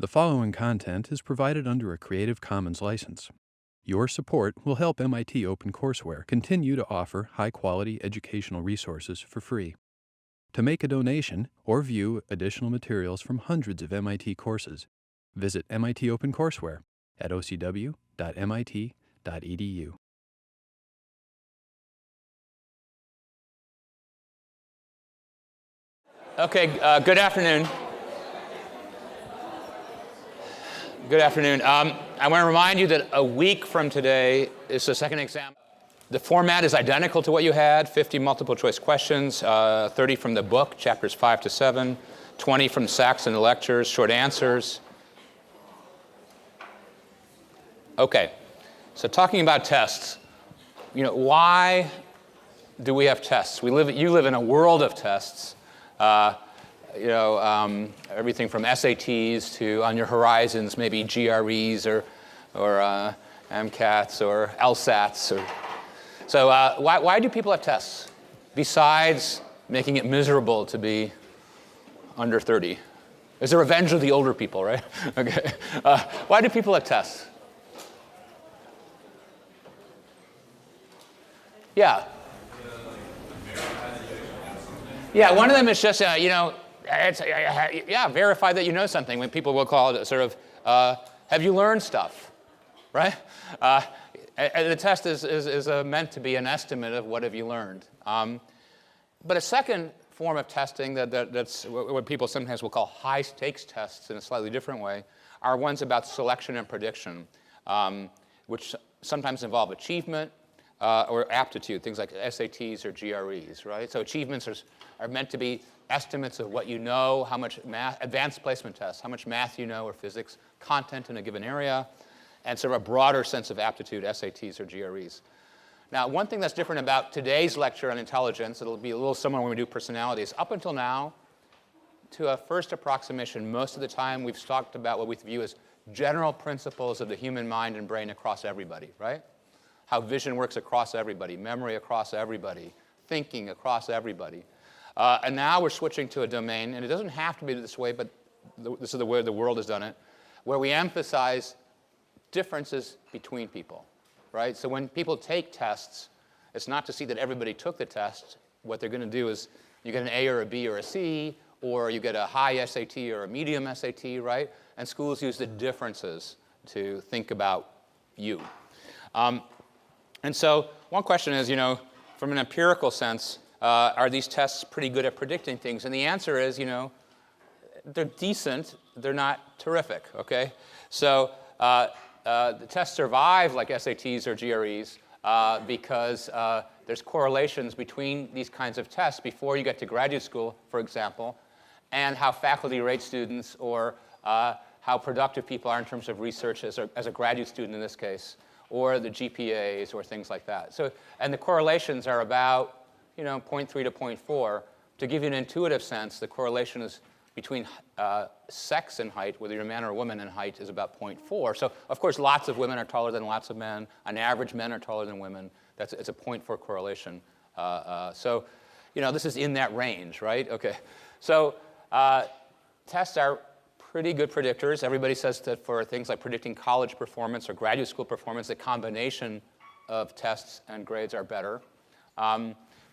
The following content is provided under a Creative Commons license. Your support will help MIT OpenCourseware continue to offer high-quality educational resources for free. To make a donation or view additional materials from hundreds of MIT courses, visit MIT OpenCourseware at ocw.mit.edu. Okay, good afternoon. Good afternoon. I want to remind you that a week from today is the second exam. The format is identical to what you had, 50 multiple choice questions, 30 from the book, chapters 5 to 7, 20 from Saxon lectures, short answers. Okay, so talking about tests, why do we have tests? You live in a world of tests. Everything from SATs to, on your horizons, maybe GREs or MCATs or LSATs. So why do people have tests, besides making it miserable to be under 30? It's a revenge of the older people, right? Okay. Why do people have tests? Yeah. Yeah, one of them is just, verify that you know something. When people will call it sort of, have you learned stuff, right? And the test is meant to be an estimate of what have you learned. But a second form of testing that's what people sometimes will call high-stakes tests in a slightly different way are ones about selection and prediction, which sometimes involve achievement or aptitude, things like SATs or GREs, right? So achievements are meant to be estimates of what you know, how much math, advanced placement tests, how much math you know or physics content in a given area, and sort of a broader sense of aptitude, SATs or GREs. Now, one thing that's different about today's lecture on intelligence, it'll be a little similar when we do personalities. Up until now, to a first approximation, most of the time we've talked about what we view as general principles of the human mind and brain across everybody, right? How vision works across everybody, memory across everybody, thinking across everybody. And now we're switching to a domain, and it doesn't have to be this way, but this is the way the world has done it, where we emphasize differences between people, right? So when people take tests, it's not to see that everybody took the test. What they're going to do is you get an A or a B or a C, or you get a high SAT or a medium SAT, right? And schools use the differences to think about you. And so one question is, from an empirical sense, are these tests pretty good at predicting things? And the answer is, they're decent. They're not terrific, okay? So the tests survive like SATs or GREs because there's correlations between these kinds of tests before you get to graduate school, for example, and how faculty rate students or how productive people are in terms of research as a graduate student in this case, or the GPAs or things like that. So, and the correlations are about 0.3 to 0.4. To give you an intuitive sense, the correlation is between sex and height, whether you're a man or a woman, and height is about 0.4. So, of course, lots of women are taller than lots of men. On average, men are taller than women. It's a 0.4 correlation. So, this is in that range, right? Okay. So, tests are pretty good predictors. Everybody says that for things like predicting college performance or graduate school performance, the combination of tests and grades are better.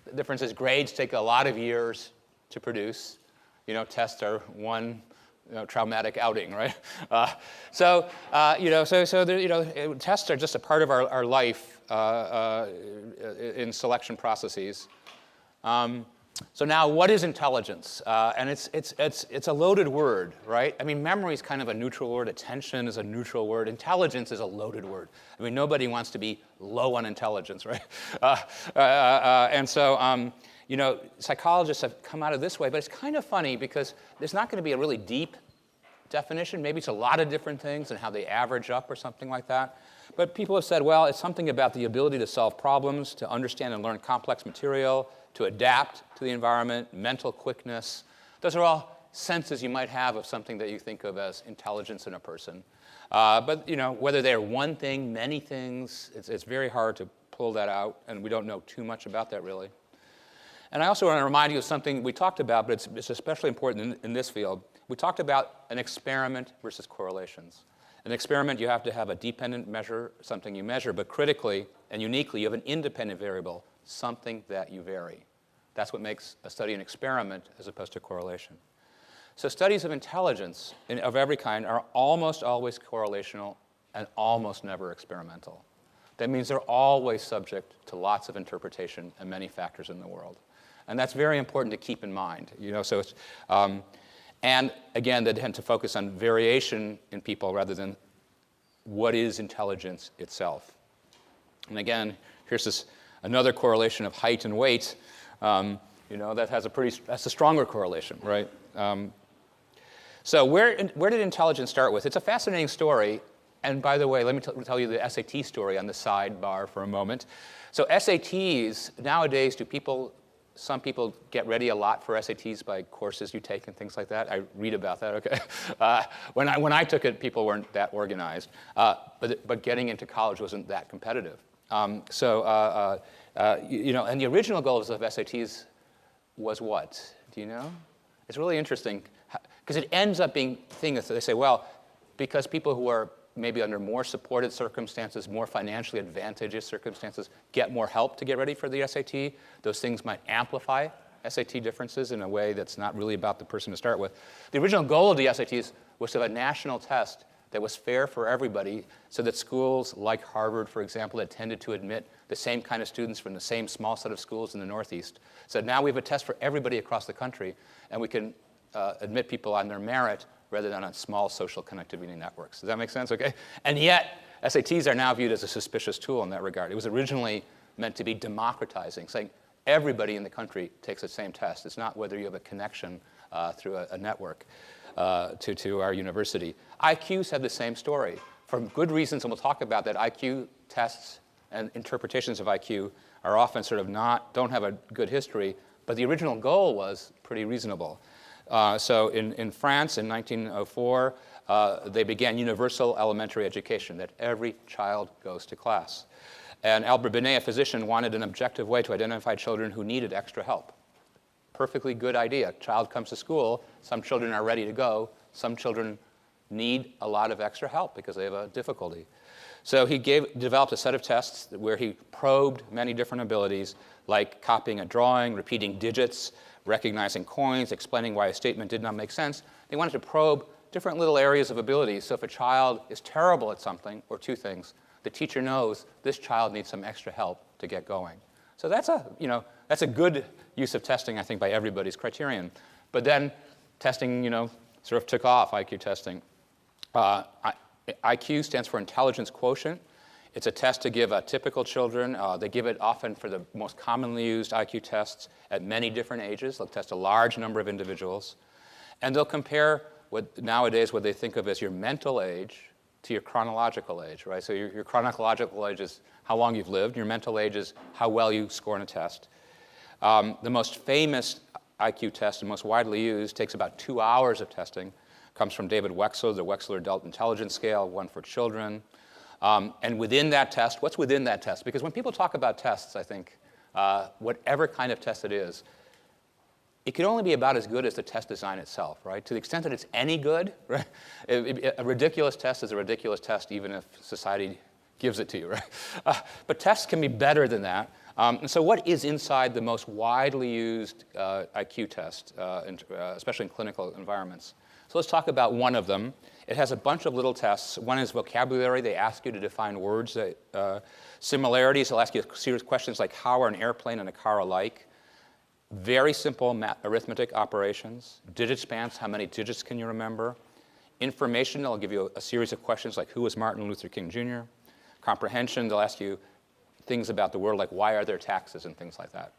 The difference is grades take a lot of years to produce. Tests are one traumatic outing, right? Tests are just a part of our life in selection processes. So now, what is intelligence? And it's a loaded word, right? I mean, memory is kind of a neutral word. Attention is a neutral word. Intelligence is a loaded word. I mean, nobody wants to be low on intelligence, right? Psychologists have come out of this way, but it's kind of funny because there's not going to be a really deep definition. Maybe it's a lot of different things and how they average up or something like that. But people have said, well, it's something about the ability to solve problems, to understand and learn complex material, to adapt to the environment, mental quickness. Those are all senses you might have of something that you think of as intelligence in a person. But whether they're one thing, many things, it's very hard to pull that out, and we don't know too much about that really. And I also want to remind you of something we talked about, but it's especially important in this field. we talked about an experiment versus correlations. An experiment, you have to have a dependent measure, something you measure, but critically and uniquely, you have an independent variable, something that you vary. That's what makes a study an experiment as opposed to correlation. So studies of intelligence of every kind are almost always correlational and almost never experimental. That means they're always subject to lots of interpretation and many factors in the world. And that's very important to keep in mind. So it's, and again, they tend to focus on variation in people rather than what is intelligence itself. And again, here's another correlation of height and weight. That has that's a stronger correlation, right? So where did intelligence start with? It's a fascinating story. And by the way, let me tell you the SAT story on the sidebar for a moment. So SATs, nowadays, some people get ready a lot for SATs by courses you take and things like that. I read about that, okay? When I took it, people weren't that organized. But getting into college wasn't that competitive. And the original goals of SATs was what? Do you know? It's really interesting, because it ends up being things that they say, well, because people who are maybe under more supported circumstances, more financially advantageous circumstances, get more help to get ready for the SAT, those things might amplify SAT differences in a way that's not really about the person to start with. The original goal of the SATs was to have a national test that was fair for everybody, so that schools like Harvard, for example, that tended to admit the same kind of students from the same small set of schools in the Northeast. So now we have a test for everybody across the country, and we can admit people on their merit rather than on small social connectivity networks. Does that make sense? Okay? And yet, SATs are now viewed as a suspicious tool in that regard. It was originally meant to be democratizing, saying everybody in the country takes the same test. It's not whether you have a connection through a network to our university. IQs have the same story. For good reasons, and we'll talk about that, IQ tests and interpretations of IQ are often sort of don't have a good history, but the original goal was pretty reasonable. So in France in 1904, they began universal elementary education, that every child goes to class. And Albert Binet, a physician, wanted an objective way to identify children who needed extra help. Perfectly good idea. Child comes to school, some children are ready to go, some children need a lot of extra help because they have a difficulty. So he developed a set of tests where he probed many different abilities, like copying a drawing, repeating digits, recognizing coins, explaining why a statement did not make sense. They wanted to probe different little areas of ability. So if a child is terrible at something, or two things, the teacher knows this child needs some extra help to get going. So that's a good use of testing, I think, by everybody's criterion. But then testing, sort of took off, IQ testing. IQ stands for intelligence quotient. It's a test to give typical children. They give it often for the most commonly used IQ tests at many different ages. They'll test a large number of individuals. And they'll compare nowadays what they think of as your mental age to your chronological age, right? So your chronological age is how long you've lived. Your mental age is how well you score in a test. The most famous IQ test and most widely used takes about 2 hours of testing. Comes from David Wexler, the Wexler Adult Intelligence Scale, one for children. And within that test, what's within that test? Because when people talk about tests, I think, whatever kind of test it is, it can only be about as good as the test design itself, right? To the extent that it's any good, right? A ridiculous test is a ridiculous test, even if society gives it to you, right? But tests can be better than that. And so what is inside the most widely used IQ test, especially in clinical environments? So let's talk about one of them. It has a bunch of little tests. One is vocabulary. They ask you to define words. Similarities, they'll ask you a series of questions like how are an airplane and a car alike? Very simple arithmetic operations. Digit spans, how many digits can you remember? Information, they'll give you a series of questions like who was Martin Luther King Jr.? Comprehension, they'll ask you things about the world like why are there taxes and things like that.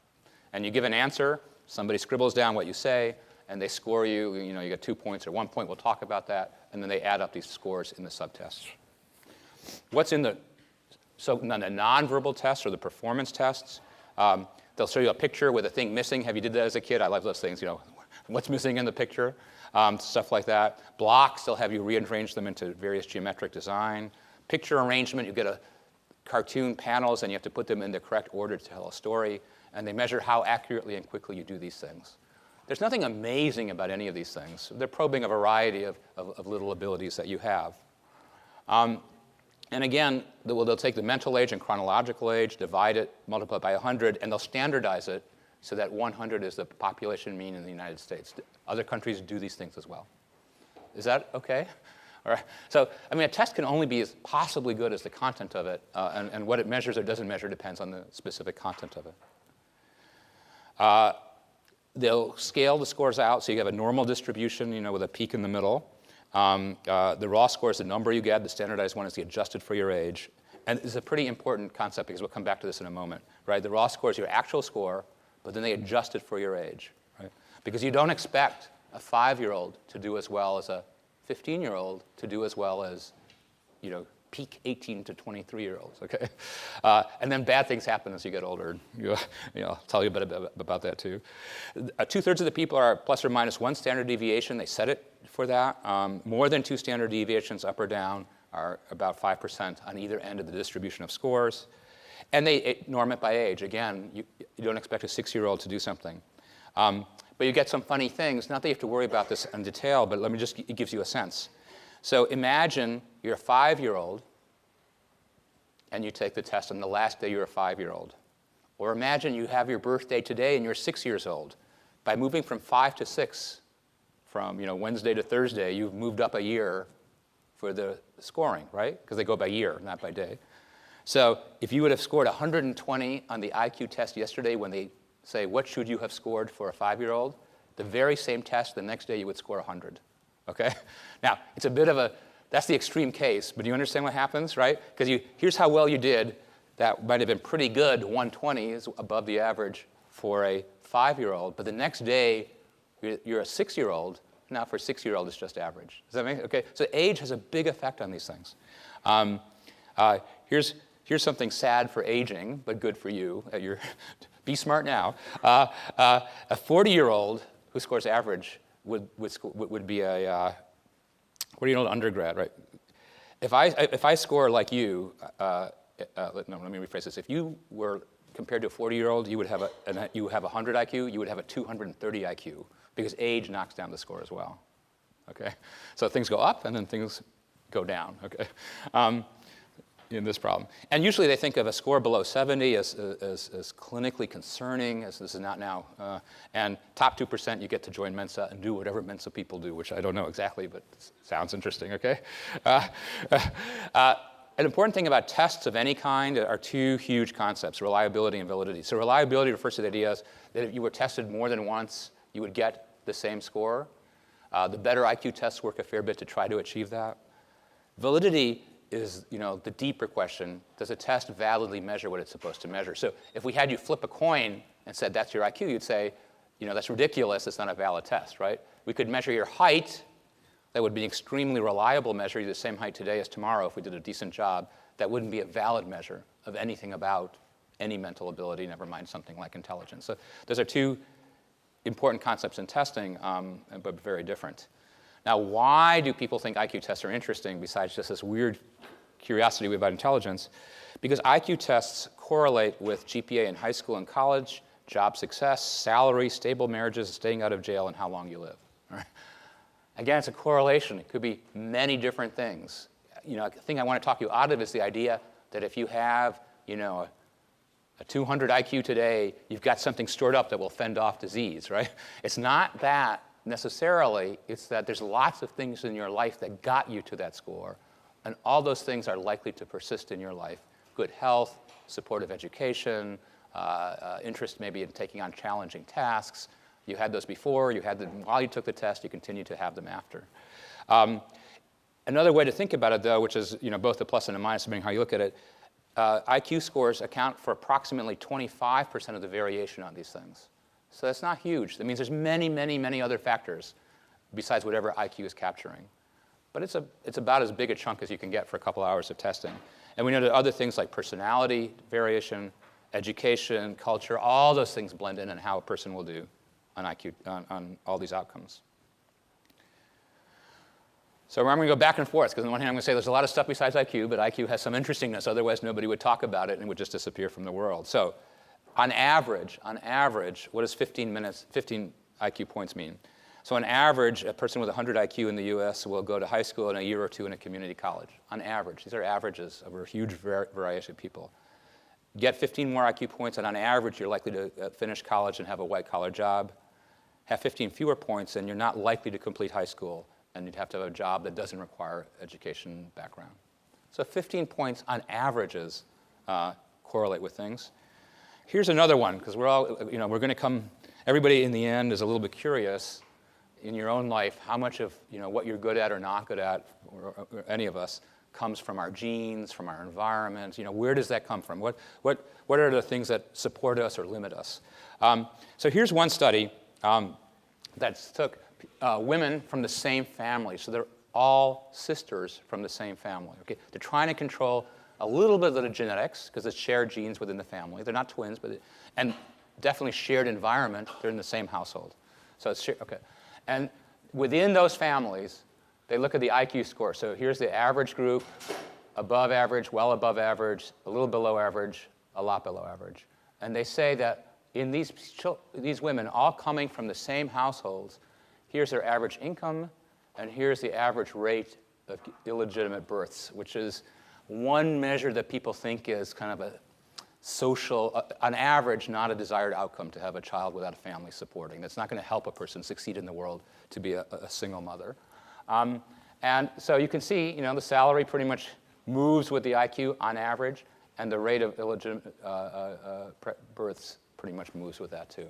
And you give an answer, somebody scribbles down what you say, and they score you. You get 2 points or 1 point. We'll talk about that. And then they add up these scores in the subtests. What's in the nonverbal tests or the performance tests? They'll show you a picture with a thing missing. Have you did that as a kid? I love those things. What's missing in the picture? Stuff like that. Blocks, they'll have you rearrange them into various geometric design. Picture arrangement, you get a cartoon panels, and you have to put them in the correct order to tell a story. And they measure how accurately and quickly you do these things. There's nothing amazing about any of these things. They're probing a variety of little abilities that you have. And again, they'll take the mental age and chronological age, divide it, multiply it by 100, and they'll standardize it so that 100 is the population mean in the United States. Other countries do these things as well. Is that OK? All right. So, I mean, a test can only be as possibly good as the content of it, and what it measures or doesn't measure depends on the specific content of it. They'll scale the scores out, so you have a normal distribution, with a peak in the middle. The raw score is the number you get. The standardized one is the adjusted for your age. And it's a pretty important concept because we'll come back to this in a moment, right? The raw score is your actual score, but then they adjust it for your age, right? Because you don't expect a 5-year-old to do as well as a 15-year-old to do as well as, peak 18 to 23-year-olds, okay? And then bad things happen as you get older. I'll tell you a bit about that too. 2/3 of the people are plus or minus 1 standard deviation. They set it for that. More than 2 standard deviations up or down are about 5% on either end of the distribution of scores. And they norm it by age. Again, you don't expect a 6-year-old to do something. But you get some funny things. Not that you have to worry about this in detail, but it gives you a sense. So imagine you're a 5-year-old, and you take the test on the last day you're a 5-year-old. Or imagine you have your birthday today, and you're 6 years old. By moving from 5 to 6, from Wednesday to Thursday, you've moved up a year for the scoring, right? Because they go by year, not by day. So if you would have scored 120 on the IQ test yesterday when they say, what should you have scored for a 5-year-old? The very same test, the next day you would score 100. Okay? Now, it's a bit of that's the extreme case, but do you understand what happens, right? Because here's how well you did. That might have been pretty good. 120 is above the average for a 5-year-old, but the next day you're a 6-year-old. Now for a 6-year-old, it's just average. Does that make sense? Okay? So age has a big effect on these things. Here's something sad for aging, but good for you. Be smart now. A 40-year-old who scores average would be a 40-year-old undergrad, right? If I score like you, no, let me rephrase this. If you were compared to a 40-year-old, you would have a 100 IQ. You would have a 230 IQ because age knocks down the score as well. Okay, so things go up and then things go down. Okay. In this problem. And usually they think of a score below 70 as clinically concerning, as this is not now. And top 2%, you get to join Mensa and do whatever Mensa people do, which I don't know exactly, but it sounds interesting, okay? An important thing about tests of any kind are 2 huge concepts, reliability and validity. So reliability refers to the idea that if you were tested more than once, you would get the same score. The better IQ tests work a fair bit to try to achieve that. Validity is the deeper question, does a test validly measure what it's supposed to measure? So if we had you flip a coin and said that's your IQ, you'd say, that's ridiculous, it's not a valid test, right? We could measure your height. That would be an extremely reliable measure. You're the same height today as tomorrow if we did a decent job. That wouldn't be a valid measure of anything about any mental ability, never mind something like intelligence. So those are 2 important concepts in testing, but very different. Now, why do people think IQ tests are interesting besides just this weird curiosity about intelligence? Because IQ tests correlate with GPA in high school and college, job success, salary, stable marriages, staying out of jail, and how long you live. Right? Again, it's a correlation. It could be many different things. A thing I want to talk you out of is the idea that if you have, a 200 IQ today, you've got something stored up that will fend off disease, right? It's not that necessarily. It's that there's lots of things in your life that got you to that score, and all those things are likely to persist in your life. Good health, supportive education, interest maybe in taking on challenging tasks. You had those before, you had them while you took the test, you continue to have them after. Another way to think about it, though, which is both a plus and a minus, depending on how you look at it, IQ scores account for approximately 25% of the variation on these things. So that's not huge. That means there's many, many, many other factors besides whatever IQ is capturing. But it's about as big a chunk as you can get for a couple hours of testing. And we know that other things like personality variation, education, culture, all those things blend in how a person will do on IQ, on all these outcomes. So I'm going to go back and forth, because on the one hand I'm going to say there's a lot of stuff besides IQ, but IQ has some interestingness, otherwise nobody would talk about it and it would just disappear from the world. So on average, what does 15 IQ points mean? So on average, a person with 100 IQ in the US will go to high school in a year or two in a community college. On average. These are averages over a huge variety of people. Get 15 more IQ points, and on average, you're likely to finish college and have a white-collar job. Have 15 fewer points, and you're not likely to complete high school, and you'd have to have a job that doesn't require education background. So 15 points on averages correlate with things. Here's another one, because we're all, we're going to come, everybody in the end is a little bit curious in your own life how much of what you're good at or not good at, or any of us, comes from our genes, from our environment. Where does that come from? What are the things that support us or limit us? So here's one study that took women from the same family. So they're all sisters from the same family. Okay? They're trying to control a little bit of the genetics, because it's shared genes within the family. They're not twins, and definitely shared environment. They're in the same household. So it's okay. And within those families, they look at the IQ score. So here's the average group, above average, well above average, a little below average, a lot below average. And they say that in these women, all coming from the same households, here's their average income, and here's the average rate of illegitimate births, which is one measure that people think is kind of a social, on average, not a desired outcome to have a child without a family supporting. That's not going to help a person succeed in the world to be a single mother. And so you can see, the salary pretty much moves with the IQ on average, and the rate of illegitimate births pretty much moves with that too.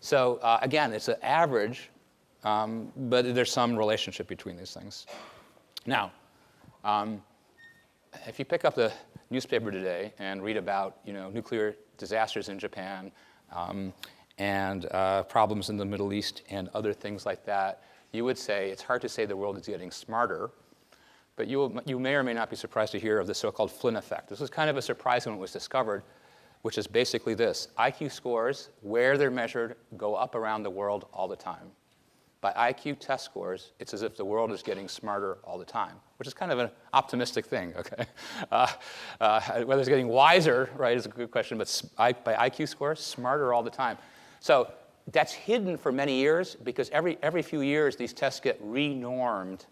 So again, it's an average, but there's some relationship between these things. Now, if you pick up the newspaper today and read about nuclear disasters in Japan and problems in the Middle East and other things like that, you would say it's hard to say the world is getting smarter, but you may or may not be surprised to hear of the so-called Flynn effect. This was kind of a surprise when it was discovered, which is basically this. IQ scores, where they're measured, go up around the world all the time. By IQ test scores, it's as if the world is getting smarter all the time, which is kind of an optimistic thing, okay? Whether it's getting wiser, right, is a good question, but by IQ scores, smarter all the time. So that's hidden for many years, because every few years, these tests get re-normed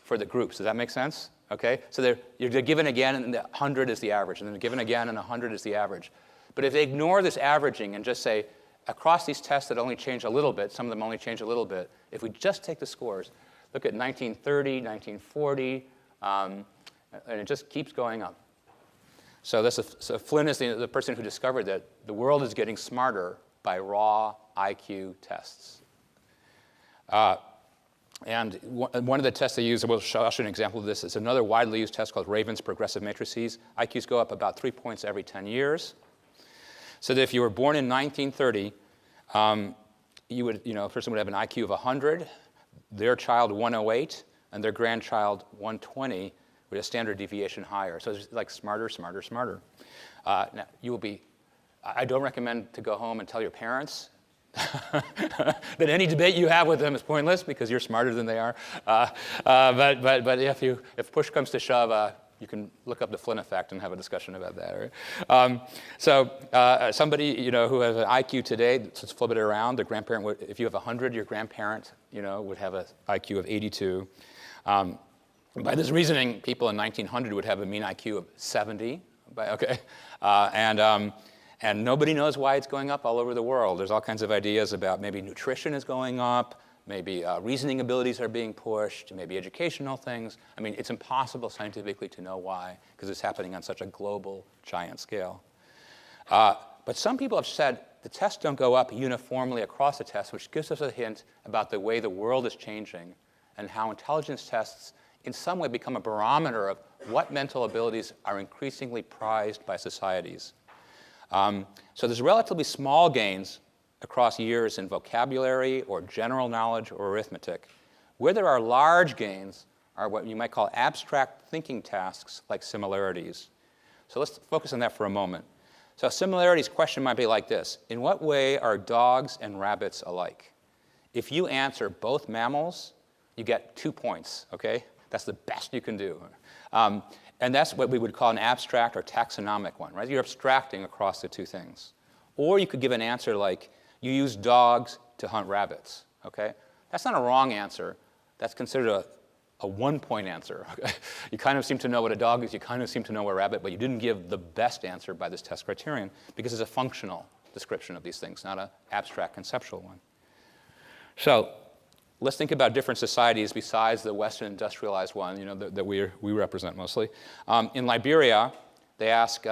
for the groups. Does that make sense? Okay? So you're given again, and 100 is the average, and then they're given again, and 100 is the average. But if they ignore this averaging and just say, across these tests that only change a little bit, some of them only change a little bit, if we just take the scores, look at 1930, 1940, and it just keeps going up. So Flynn is the person who discovered that the world is getting smarter by raw IQ tests. And one of the tests they use, we'll show you an example of this, is another widely used test called Raven's progressive matrices. IQs go up about 3 points every 10 years. So that if you were born in 1930, a person would have an IQ of 100, their child 108, and their grandchild 120 with a standard deviation higher. So it's like smarter, smarter, smarter. Now, I don't recommend to go home and tell your parents that any debate you have with them is pointless, because you're smarter than they are. But if push comes to shove, you can look up the Flynn effect and have a discussion about that. Right? Somebody who has an IQ today, let's flip it around. The grandparent would, if you have 100, your grandparent would have an IQ of 82. By this reasoning, people in 1900 would have a mean IQ of 70. And nobody knows why it's going up all over the world. There's all kinds of ideas about maybe nutrition is going up, maybe reasoning abilities are being pushed, maybe educational things. I mean, it's impossible scientifically to know why, because it's happening on such a global, giant scale. But some people have said the tests don't go up uniformly across the test, which gives us a hint about the way the world is changing and how intelligence tests in some way become a barometer of what mental abilities are increasingly prized by societies. So there's relatively small gains across years in vocabulary or general knowledge or arithmetic. Where there are large gains are what you might call abstract thinking tasks like similarities. So let's focus on that for a moment. So a similarities question might be like this. In what way are dogs and rabbits alike? If you answer both mammals, you get 2 points, okay? That's the best you can do. And that's what we would call an abstract or taxonomic one, right? You're abstracting across the two things. Or you could give an answer like, you use dogs to hunt rabbits, okay? That's not a wrong answer. That's considered a one-point answer, okay? You kind of seem to know what a dog is, you kind of seem to know what a rabbit, but you didn't give the best answer by this test criterion because it's a functional description of these things, not an abstract conceptual one. So let's think about different societies besides the Western industrialized one, that we represent mostly. In Liberia, they ask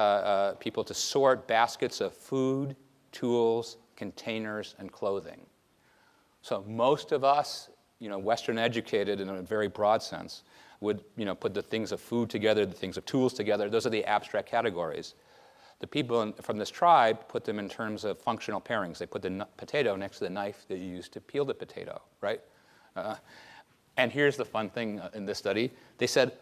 people to sort baskets of food, tools, containers, and clothing. So most of us, Western educated in a very broad sense, would put the things of food together, the things of tools together. Those are the abstract categories. The people from this tribe put them in terms of functional pairings. They put the potato next to the knife that you use to peel the potato, right? And here's the fun thing in this study. They said,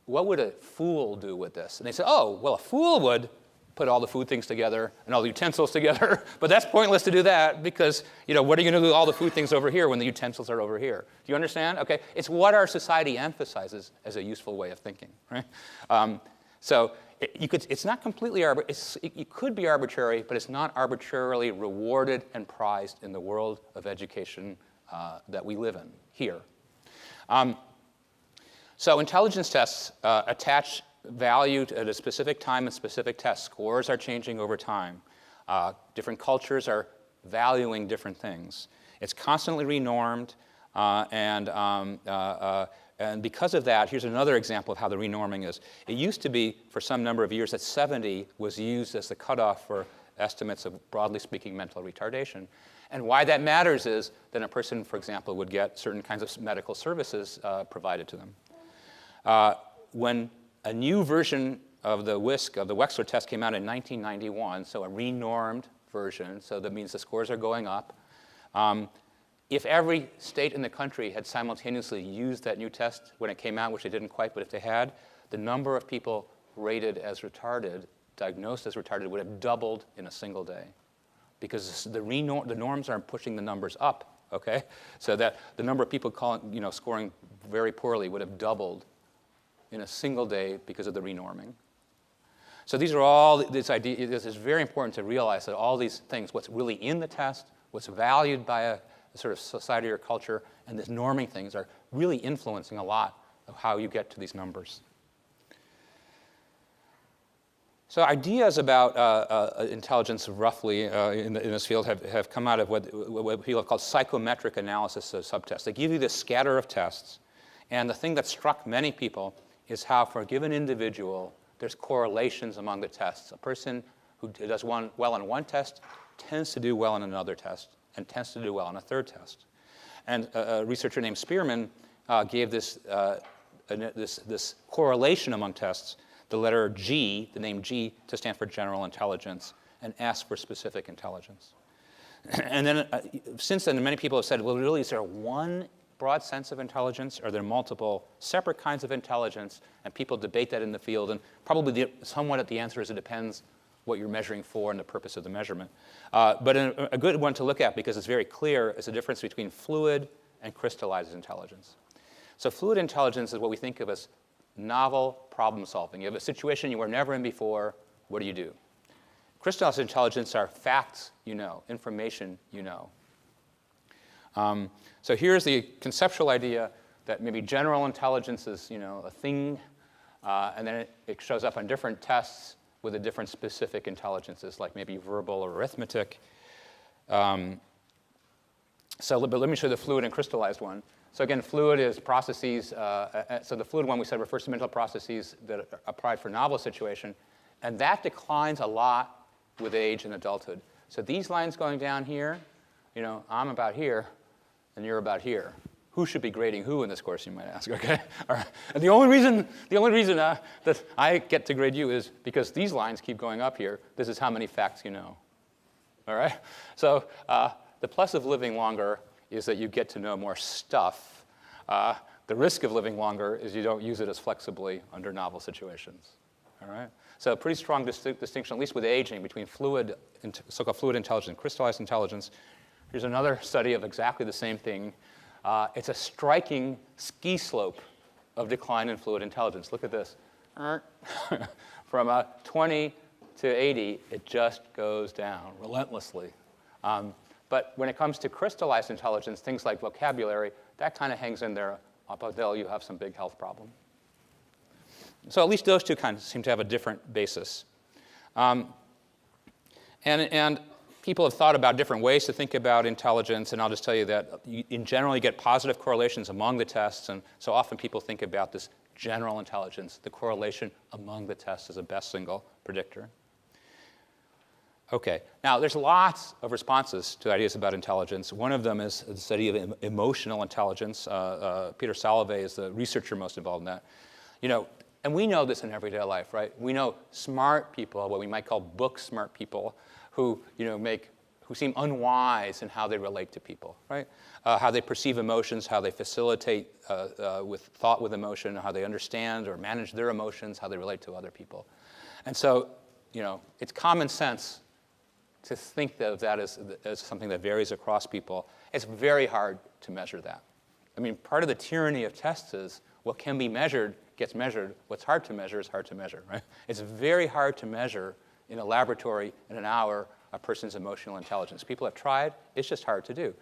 what would a fool do with this? And they said, oh, well, a fool would put all the food things together and all the utensils together, but that's pointless to do that because, what are you going to do with all the food things over here when the utensils are over here? Do you understand? Okay, it's what our society emphasizes as a useful way of thinking, right? So it's not completely arbitrary. It could be arbitrary, but it's not arbitrarily rewarded and prized in the world of education that we live in here. So intelligence tests attach value at a specific time and specific test. Scores are changing over time. Different cultures are valuing different things. It's constantly renormed, and because of that, here's another example of how the renorming is. It used to be, for some number of years, that 70 was used as the cutoff for estimates of, broadly speaking, mental retardation. And why that matters is that a person, for example, would get certain kinds of medical services provided to them. When a new version of the WISC, of the Wechsler test, came out in 1991, so a renormed version, so that means the scores are going up. If every state in the country had simultaneously used that new test when it came out, which they didn't quite, but if they had, the number of people rated as retarded, diagnosed as retarded, would have doubled in a single day. Because the norms are pushing the numbers up, okay? So that the number of people scoring very poorly would have doubled in a single day because of the renorming. So these are all, this is very important to realize that all these things, what's really in the test, what's valued by a sort of society or culture, and this norming things are really influencing a lot of how you get to these numbers. So ideas about intelligence roughly in this field have come out of what people have called psychometric analysis of subtests. They give you this scatter of tests, and the thing that struck many people is how for a given individual, there's correlations among the tests. A person who does well on one test tends to do well on another test and tends to do well on a third test. And a researcher named Spearman gave this correlation among tests, the letter G, the name G, to stand for general intelligence, and S for specific intelligence. And then since then, many people have said, well, really, is there one broad sense of intelligence? Are there multiple separate kinds of intelligence? And people debate that in the field. And probably somewhat the answer is it depends what you're measuring for and the purpose of the measurement. But a good one to look at, because it's very clear, is the difference between fluid and crystallized intelligence. So fluid intelligence is what we think of as novel problem solving. You have a situation you were never in before. What do you do? Crystallized intelligence are facts you know, information you know. So here's the conceptual idea that maybe general intelligence is a thing, and then it shows up on different tests with a different specific intelligences, like maybe verbal or arithmetic. But let me show the fluid and crystallized one. So again, fluid is processes. So the fluid one we said refers to mental processes that are applied for novel situation, and that declines a lot with age and adulthood. So these lines going down here, I'm about here, and you're about here. Who should be grading who in this course, you might ask, okay? All right. And the only reason that I get to grade you is because these lines keep going up here. This is how many facts you know, all right? So the plus of living longer is that you get to know more stuff. The risk of living longer is you don't use it as flexibly under novel situations, all right? So a pretty strong distinction, at least with aging, between fluid, so-called fluid intelligence and crystallized intelligence. Here's another study of exactly the same thing. It's a striking ski slope of decline in fluid intelligence. Look at this. From 20 to 80, it just goes down relentlessly. But But when it comes to crystallized intelligence, things like vocabulary, that kind of hangs in there. Up until you have some big health problem. So at least those two kind of seem to have a different basis. And people have thought about different ways to think about intelligence, and I'll just tell you that in general you get positive correlations among the tests, and so often people think about this general intelligence, the correlation among the tests as a best single predictor. Okay, now there's lots of responses to ideas about intelligence. One of them is the study of emotional intelligence. Peter Salovey is the researcher most involved in that. You know, and we know this in everyday life, right? We know smart people, what we might call book smart people, who who seem unwise in how they relate to people, right? How they perceive emotions, how they facilitate with thought with emotion, how they understand or manage their emotions, how they relate to other people. And so, it's common sense to think of that as something that varies across people. It's very hard to measure that. I mean, part of the tyranny of tests is what can be measured gets measured. What's hard to measure is hard to measure, right? It's very hard to measure in a laboratory in an hour a person's emotional intelligence. People have tried. It's just hard to do.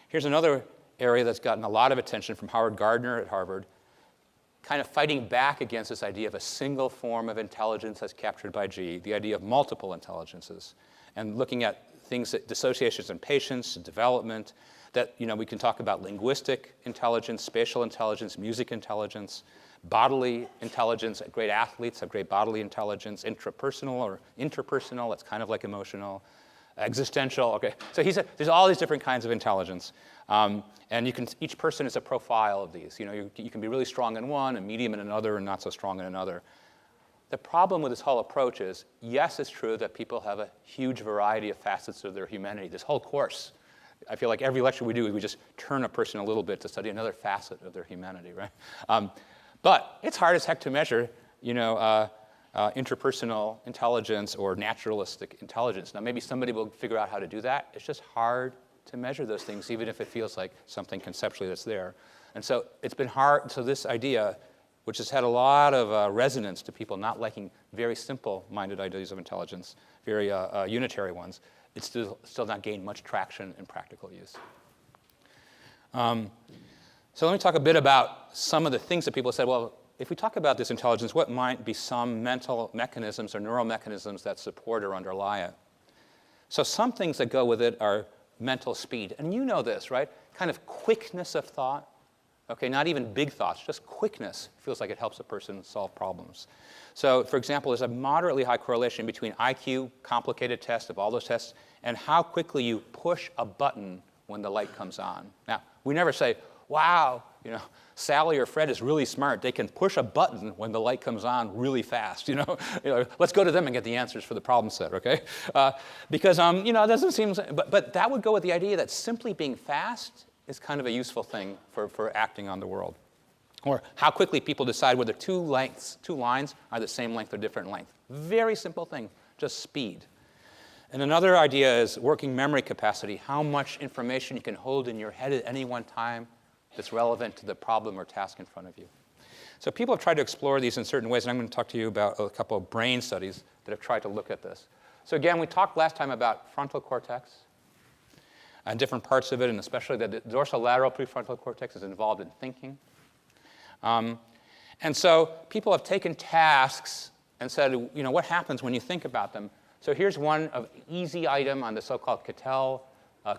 Here's another area that's gotten a lot of attention from Howard Gardner at Harvard, kind of fighting back against this idea of a single form of intelligence as captured by G, the idea of multiple intelligences, and looking at things that dissociations in patients, development, that we can talk about linguistic intelligence, spatial intelligence, music intelligence, bodily intelligence. Great athletes have great bodily intelligence, intrapersonal or interpersonal, that's kind of like emotional, existential, okay. So he said there's all these different kinds of intelligence. And each person is a profile of these. You can be really strong in one, and medium in another, and not so strong in another. The problem with this whole approach is, yes, it's true that people have a huge variety of facets of their humanity. This whole course, I feel like every lecture we do, we just turn a person a little bit to study another facet of their humanity, right? But it's hard as heck to measure, interpersonal intelligence or naturalistic intelligence. Now, maybe somebody will figure out how to do that. It's just hard to measure those things, even if it feels like something conceptually that's there. And so it's been hard. So this idea, which has had a lot of resonance to people not liking very simple-minded ideas of intelligence, very unitary ones, it's still not gained much traction in practical use. So let me talk a bit about some of the things that people said, well, if we talk about this intelligence, what might be some mental mechanisms or neural mechanisms that support or underlie it? So some things that go with it are mental speed. And you know this, right? Kind of quickness of thought. Okay, not even big thoughts, just quickness feels like it helps a person solve problems. So, for example, there's a moderately high correlation between IQ, complicated tests of all those tests, and how quickly you push a button when the light comes on. Now, we never say, wow, Sally or Fred is really smart. They can push a button when the light comes on really fast. Let's go to them and get the answers for the problem set, okay? Because it doesn't seem, but that would go with the idea that simply being fast is kind of a useful thing for acting on the world. Or how quickly people decide whether two lines are the same length or different length. Very simple thing, just speed. And another idea is working memory capacity, how much information you can hold in your head at any one time that's relevant to the problem or task in front of you. So people have tried to explore these in certain ways, and I'm going to talk to you about a couple of brain studies that have tried to look at this. So again, we talked last time about frontal cortex and different parts of it, and especially that the dorsolateral prefrontal cortex is involved in thinking. And so people have taken tasks and said, what happens when you think about them? So here's one easy item on the so-called Cattell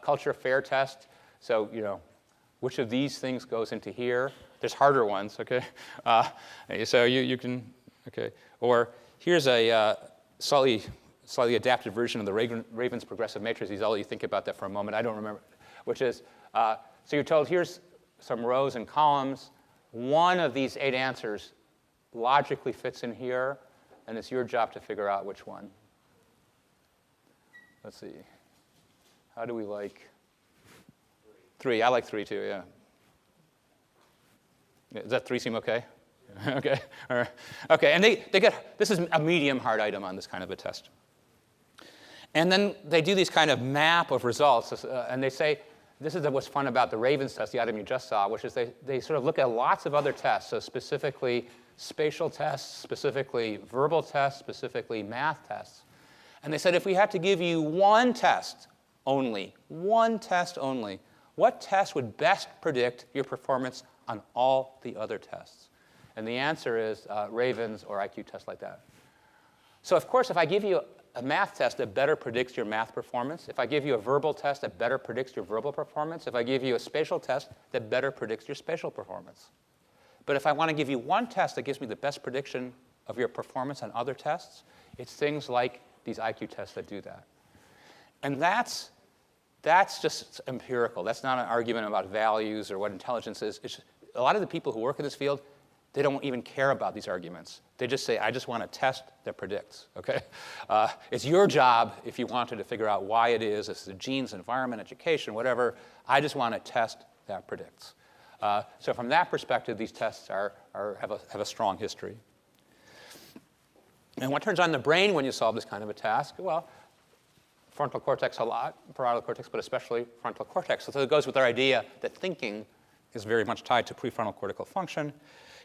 culture fair test. So, which of these things goes into here? There's harder ones, okay? So you can, okay. Or here's a slightly adapted version of the Raven's progressive matrices. I'll let you think about that for a moment. I don't remember, which is, so you're told here's some rows and columns. One of these 8 answers logically fits in here, and it's your job to figure out which one. Let's see. How do we like? 3. I like 3 too, yeah. Does that 3 seem okay? Okay. All right. Okay, and they get, this is a medium hard item on this kind of a test. And then they do these kind of map of results, and they say, this is what's fun about the Ravens test, the item you just saw, which is they sort of look at lots of other tests, so specifically spatial tests, specifically verbal tests, specifically math tests. And they said if we had to give you one test only, one test only, what test would best predict your performance on all the other tests? And the answer is Ravens or IQ tests like that. So of course, if I give you a math test that better predicts your math performance, if I give you a verbal test that better predicts your verbal performance, if I give you a spatial test that better predicts your spatial performance. But if I want to give you one test that gives me the best prediction of your performance on other tests, it's things like these IQ tests that do that. And that's just empirical. That's not an argument about values or what intelligence is. It's just, a lot of the people who work in this field, they don't even care about these arguments. They just say, I just want a test that predicts, okay? It's your job, if you wanted to figure out why it is, it's the genes, environment, education, whatever, I just want a test that predicts. So from that perspective, these tests have a strong history. And what turns on the brain when you solve this kind of a task? Well, frontal cortex a lot, parietal cortex, but especially frontal cortex. So it goes with our idea that thinking is very much tied to prefrontal cortical function.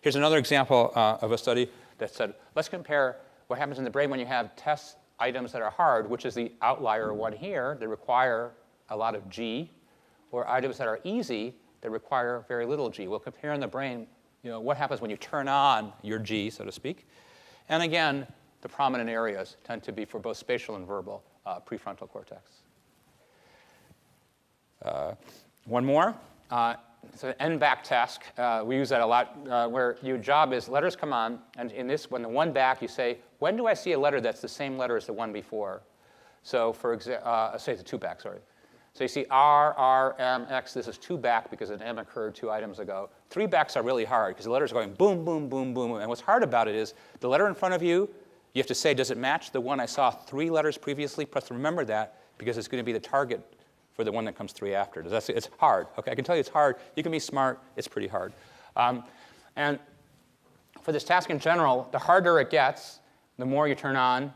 Here's another example of a study that said, let's compare what happens in the brain when you have test items that are hard, which is the outlier one here, that require a lot of G, or items that are easy that require very little G. We'll compare in the brain, what happens when you turn on your G, so to speak. And again, the prominent areas tend to be for both spatial and verbal prefrontal cortex. One more. It's an end-back task. We use that a lot, where your job is letters come on, and in this, when the one back, you say, when do I see a letter that's the same letter as the one before? So for example, say it's a two back, sorry. So you see R, R, M, X. This is two back because an M occurred 2 items ago. 3 backs are really hard because the letters are going boom, boom, boom, boom. And what's hard about it is the letter in front of you, you have to say, does it match the one I saw 3 letters previously? Plus remember that because it's going to be the target for the one that comes 3 after. It's hard. Okay, I can tell you it's hard. You can be smart. It's pretty hard. And for this task in general, the harder it gets, the more you turn on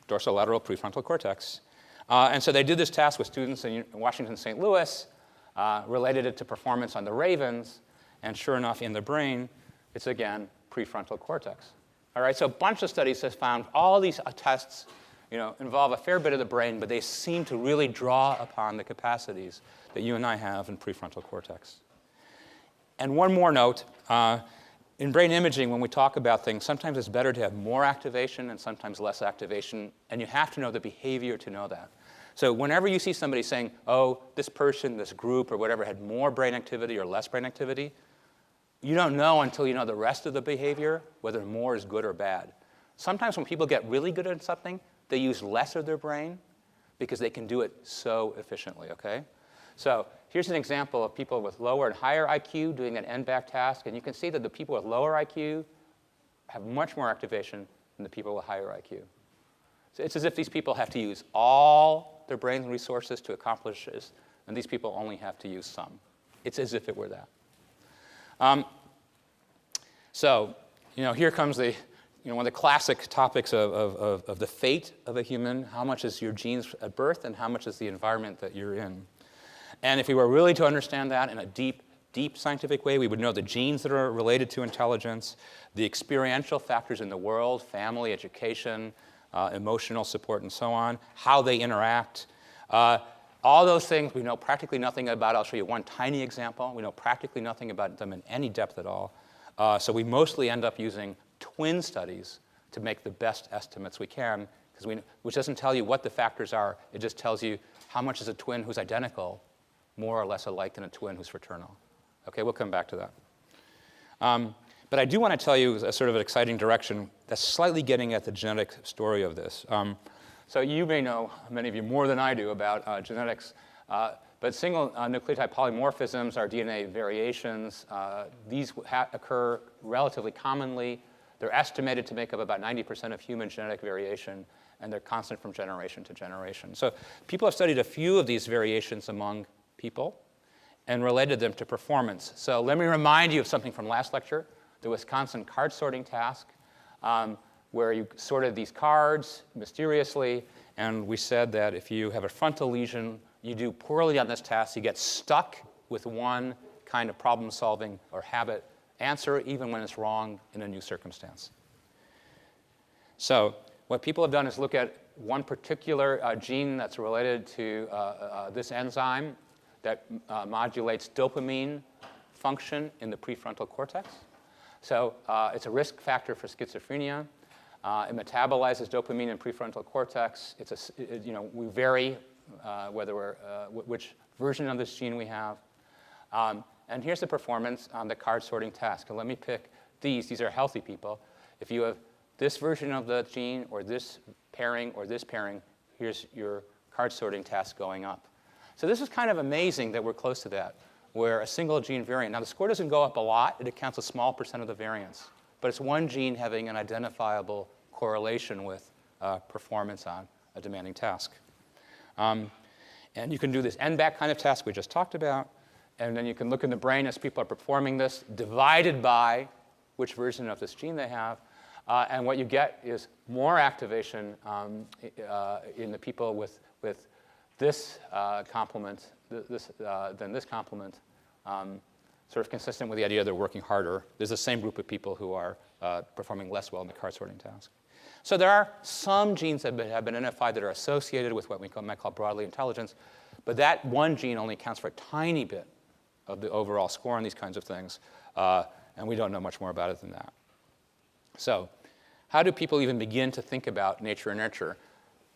dorsolateral prefrontal cortex. And so they did this task with students in Washington, St. Louis, related it to performance on the Ravens, and sure enough, in the brain, it's again prefrontal cortex. All right, so a bunch of studies have found all these tests involve a fair bit of the brain, but they seem to really draw upon the capacities that you and I have in prefrontal cortex. And one more note, in brain imaging, when we talk about things, sometimes it's better to have more activation and sometimes less activation, and you have to know the behavior to know that. So whenever you see somebody saying, oh, this person, this group, or whatever had more brain activity or less brain activity, you don't know until you know the rest of the behavior whether more is good or bad. Sometimes when people get really good at something, they use less of their brain because they can do it so efficiently, okay? So here's an example of people with lower and higher IQ doing an end-back task, and you can see that the people with lower IQ have much more activation than the people with higher IQ. So it's as if these people have to use all their brain resources to accomplish this, and these people only have to use some. It's as if it were that. So here comes the one of the classic topics of the fate of a human. How much is your genes at birth, and how much is the environment that you're in? And if we were really to understand that in a deep, deep scientific way, we would know the genes that are related to intelligence, the experiential factors in the world, family, education, emotional support, and so on, how they interact. All those things we know practically nothing about. I'll show you one tiny example. We know practically nothing about them in any depth at all. So we mostly end up using twin studies to make the best estimates we can, which doesn't tell you what the factors are. It just tells you how much is a twin who's identical more or less alike than a twin who's fraternal. Okay, we'll come back to that. But I do want to tell you a sort of an exciting direction that's slightly getting at the genetic story of this. So you may know, many of you more than I do, about genetics. But single nucleotide polymorphisms are DNA variations. These occur relatively commonly. They're estimated to make up about 90% of human genetic variation, and they're constant from generation to generation. So people have studied a few of these variations among people and related them to performance. So let me remind you of something from last lecture, the Wisconsin card sorting task, where you sorted these cards mysteriously, and we said that if you have a frontal lesion, you do poorly on this task, you get stuck with one kind of problem solving or habit answer even when it's wrong in a new circumstance. So what people have done is look at one particular gene that's related to this enzyme that modulates dopamine function in the prefrontal cortex. So it's a risk factor for schizophrenia. It metabolizes dopamine in prefrontal cortex. We vary which version of this gene we have. And here's the performance on the card sorting task. And let me pick these. These are healthy people. If you have this version of the gene or this pairing, here's your card sorting task going up. So this is kind of amazing that we're close to that, where a single gene variant. Now, the score doesn't go up a lot. It accounts a small percent of the variance. But it's one gene having an identifiable correlation with performance on a demanding task. And you can do this NBAC kind of task we just talked about. And then you can look in the brain as people are performing this, divided by which version of this gene they have. And what you get is more activation in the people with this complement than this complement, sort of consistent with the idea they're working harder. There's the same group of people who are performing less well in the card sorting task. So there are some genes that have been identified that are associated with what we might call broadly intelligence, but that one gene only accounts for a tiny bit of the overall score on these kinds of things, and we don't know much more about it than that. So how do people even begin to think about nature and nurture?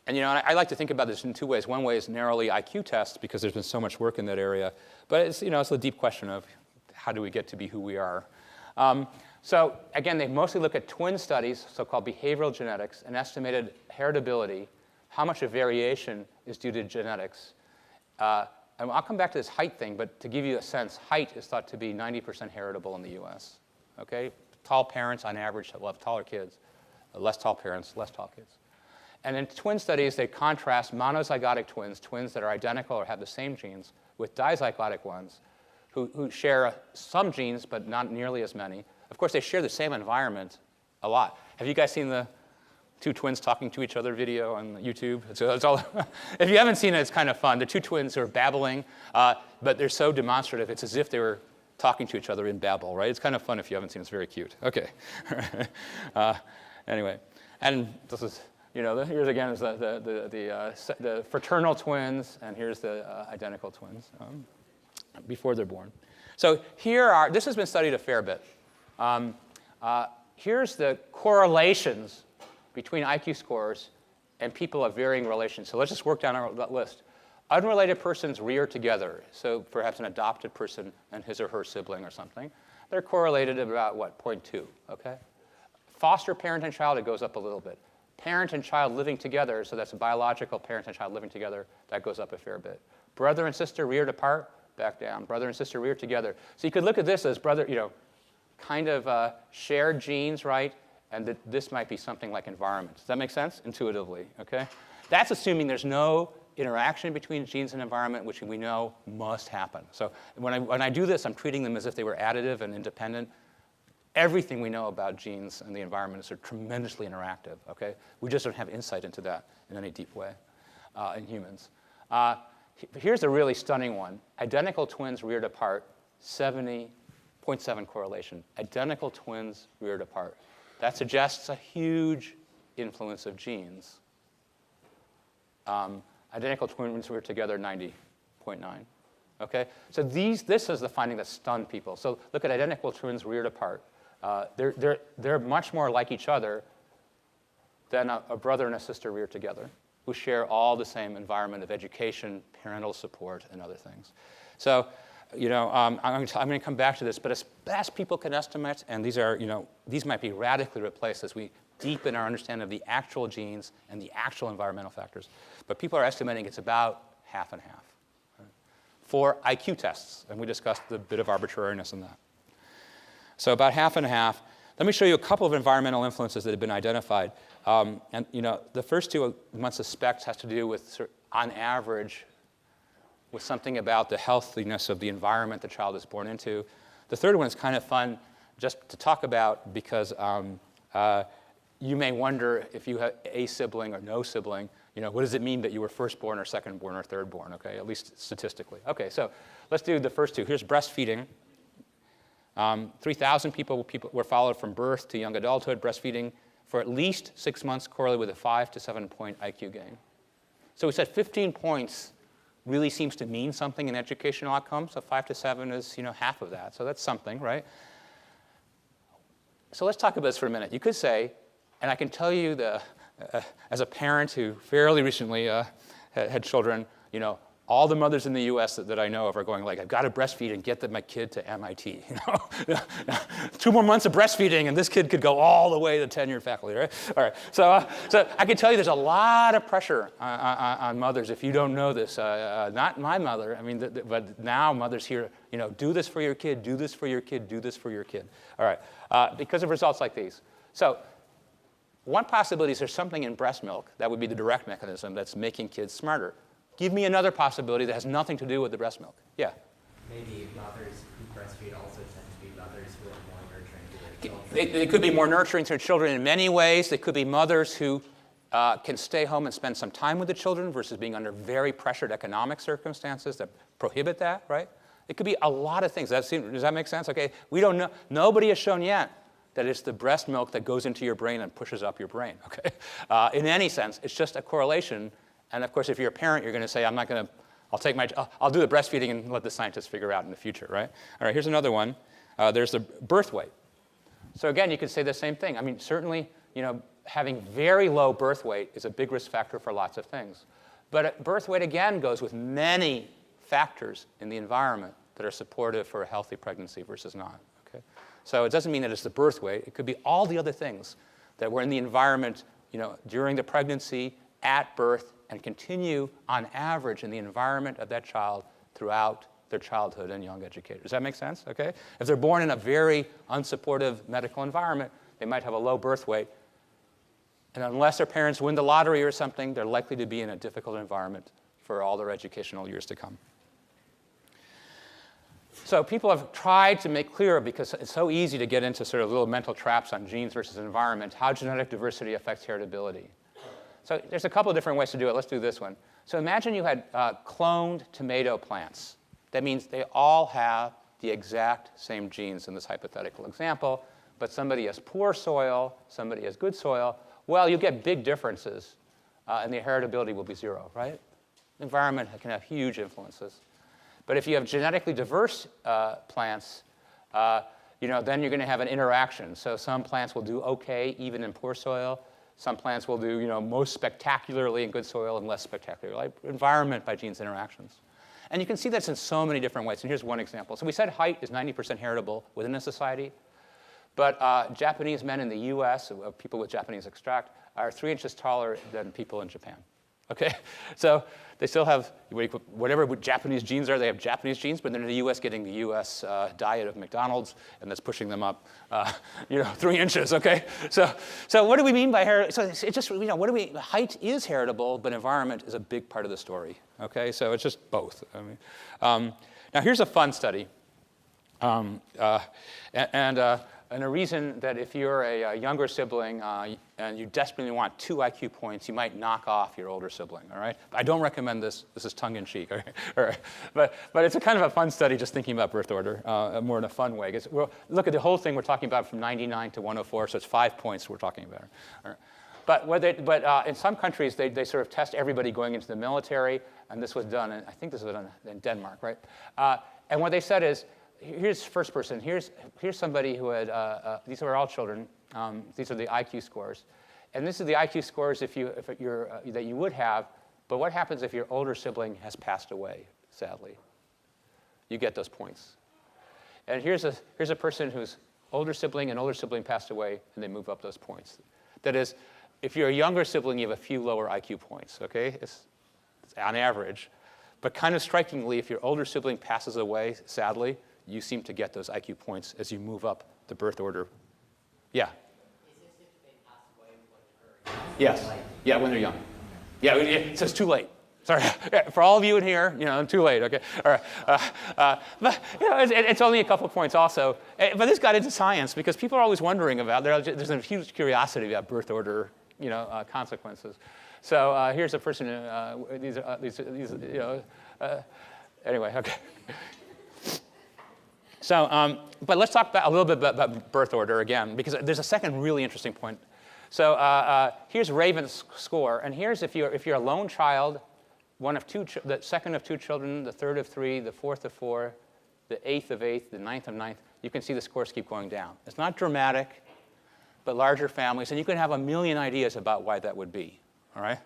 And I like to think about this in two ways. One way is narrowly IQ tests, because there's been so much work in that area. But it's a deep question of how do we get to be who we are. So again, they mostly look at twin studies, so-called behavioral genetics, and estimated heritability, how much of variation is due to genetics. And I'll come back to this height thing, but to give you a sense, height is thought to be 90% heritable in the US. Okay? Tall parents, on average, will have taller kids. Less tall parents, less tall kids. And in twin studies, they contrast monozygotic twins, twins that are identical or have the same genes, with dizygotic ones who share some genes, but not nearly as many. Of course, they share the same environment a lot. Have you guys seen the two twins talking to each other video on YouTube? It's all if you haven't seen it, it's kind of fun. The two twins are babbling, but they're so demonstrative. It's as if they were talking to each other in babble, right? It's kind of fun if you haven't seen it. It's very cute. OK. Anyway, and this is, here's again is the fraternal twins, and here's the identical twins before they're born. So this has been studied a fair bit. Here's the correlations between IQ scores and people of varying relations. So let's just work down our list. Unrelated persons reared together, so perhaps an adopted person and his or her sibling or something. They're correlated at about, 0.2, OK? Foster parent and child, it goes up a little bit. Parent and child living together, so that's a biological parent and child living together, that goes up a fair bit. Brother and sister reared apart, back down. Brother and sister reared together. So you could look at this as kind of shared genes, right? And that this might be something like environment. Does that make sense? Intuitively, OK? That's assuming there's no interaction between genes and environment, which we know must happen. So when I do this, I'm treating them as if they were additive and independent. Everything we know about genes and the environment is tremendously interactive, OK? We just don't have insight into that in any deep way in humans. Here's a really stunning one. Identical twins reared apart, 70.7 correlation. Identical twins reared apart. That suggests a huge influence of genes. Identical twins reared together, 90.9. Okay? So this is the finding that stunned people. So look at identical twins reared apart. They're much more like each other than a brother and a sister reared together, who share all the same environment of education, parental support, and other things. So, I'm going to come back to this, but as best people can estimate, and these might be radically replaced as we deepen our understanding of the actual genes and the actual environmental factors. But people are estimating it's about half and half, right, for IQ tests, and we discussed the bit of arbitrariness in that. So about half and half. Let me show you a couple of environmental influences that have been identified. The first two, one suspects, has to do with, on average, with something about the healthiness of the environment the child is born into. The third one is kind of fun just to talk about because you may wonder if you have a sibling or no sibling, what does it mean that you were firstborn or secondborn or thirdborn, okay, at least statistically. Okay, so let's do the first two. Here's breastfeeding. 3,000 people were followed from birth to young adulthood, breastfeeding. for at least 6 months correlated with a 5 to 7 point IQ gain. So we said 15 points really seems to mean something in educational outcomes. So 5 to 7 is, half of that. So that's something, right? So let's talk about this for a minute. You could say, and I can tell you as a parent who fairly recently had children, all the mothers in the U.S. that I know of are going like, I've got to breastfeed and get my kid to MIT. 2 more months of breastfeeding, and this kid could go all the way to tenured faculty, right? All right. So I can tell you there's a lot of pressure on mothers if you don't know this. Not my mother, but now mothers hear, do this for your kid, do this for your kid, do this for your kid. All right. Because of results like these. So one possibility is there's something in breast milk that would be the direct mechanism that's making kids smarter. Give me another possibility that has nothing to do with the breast milk. Yeah? Maybe mothers who breastfeed also tend to be mothers who are more nurturing to their children. They could be more nurturing to their children in many ways. They could be mothers who can stay home and spend some time with the children versus being under very pressured economic circumstances that prohibit that, right? It could be a lot of things. Does that make sense? Okay, we don't know. Nobody has shown yet that it's the breast milk that goes into your brain and pushes up your brain, okay? In any sense, it's just a correlation. And of course, if you're a parent, you're going to say, I'll do the breastfeeding and let the scientists figure out in the future, right? All right, here's another one. There's the birth weight. So again, you could say the same thing. Certainly, having very low birth weight is a big risk factor for lots of things. But birth weight, again, goes with many factors in the environment that are supportive for a healthy pregnancy versus not, okay? So it doesn't mean that it's the birth weight. It could be all the other things that were in the environment, during the pregnancy, at birth, and continue, on average, in the environment of that child throughout their childhood and young education. Does that make sense? Okay? If they're born in a very unsupportive medical environment, they might have a low birth weight. And unless their parents win the lottery or something, they're likely to be in a difficult environment for all their educational years to come. So people have tried to make clear, because it's so easy to get into sort of little mental traps on genes versus environment, how genetic diversity affects heritability. So there's a couple of different ways to do it. Let's do this one. So imagine you had cloned tomato plants. That means they all have the exact same genes in this hypothetical example, but somebody has poor soil, somebody has good soil. Well, you get big differences, and the heritability will be 0, right? The environment can have huge influences. But if you have genetically diverse plants, then you're going to have an interaction. So some plants will do OK even in poor soil. Some plants will do, most spectacularly in good soil and less spectacularly, like environment by genes interactions. And you can see this in so many different ways. And here's one example. So we said height is 90% heritable within a society. But Japanese men in the US, people with Japanese extract, are 3 inches taller than people in Japan. Okay? So they still have whatever Japanese genes are. They have Japanese genes, but they're in the U.S. getting the U.S. diet of McDonald's, and that's pushing them up, 3 inches. Okay, so what do we mean by heritable? So it's just height is heritable, but environment is a big part of the story. Okay, so it's just both. Now here's a fun study, and a reason that if you're a younger sibling and you desperately want 2 IQ points, you might knock off your older sibling, all right? I don't recommend this. This is tongue-in-cheek, all right? But it's a kind of a fun study just thinking about birth order, more in a fun way. Look at the whole thing we're talking about from 99 to 104, so it's 5 points we're talking about. All right? But in some countries, they sort of test everybody going into the military, and this was done, I think this was done in Denmark, right? And what they said is, here's first person. Here's somebody who had, these are all children. These are the IQ scores. And this is the IQ scores that you would have, but what happens if your older sibling has passed away, sadly? You get those points. And here's a person whose older sibling and older sibling passed away, and they move up those points. That is, if you're a younger sibling, you have a few lower IQ points, okay? It's on average. But kind of strikingly, if your older sibling passes away, sadly, you seem to get those IQ points as you move up the birth order. Yeah? Is this if they pass away when they're young? Yes. Yeah, when they're young. Yeah, it says too late. Sorry. For all of you in here, too late, okay? All right. But, it's only a couple points also. But this got into science because people are always wondering about, there's a huge curiosity about birth order, consequences. So here's a person, anyway, okay. So, but let's talk a little bit about birth order again, because there's a second really interesting point. So here's Raven's score, and here's if you're a lone child, one of two, the second of two children, the third of three, the fourth of four, the eighth of eighth, the ninth of ninth. You can see the scores keep going down. It's not dramatic, but larger families, and you can have a million ideas about why that would be. All right,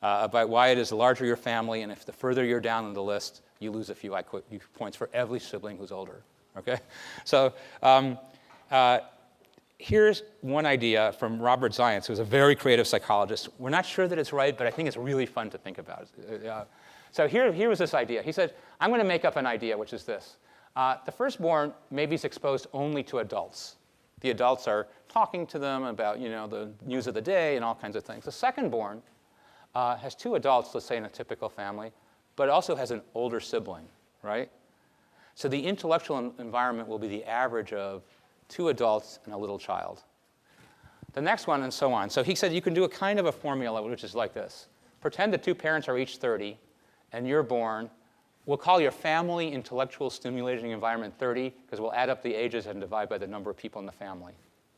about why it is the larger your family, and if the further you're down on the list, you lose a few IQ points for every sibling who's older. Okay, so. Here's one idea from Robert Zients, who's a very creative psychologist. We're not sure that it's right, but I think it's really fun to think about. So here was this idea. He said, I'm going to make up an idea, which is this. The firstborn maybe is exposed only to adults. The adults are talking to them about the news of the day and all kinds of things. The secondborn has two adults, let's say in a typical family, but also has an older sibling, right? So the intellectual environment will be the average of two adults and a little child. The next one, and so on. So he said you can do a kind of a formula, which is like this. Pretend the two parents are each 30, and you're born. We'll call your family intellectual stimulating environment 30, because we'll add up the ages and divide by the number of people in the family.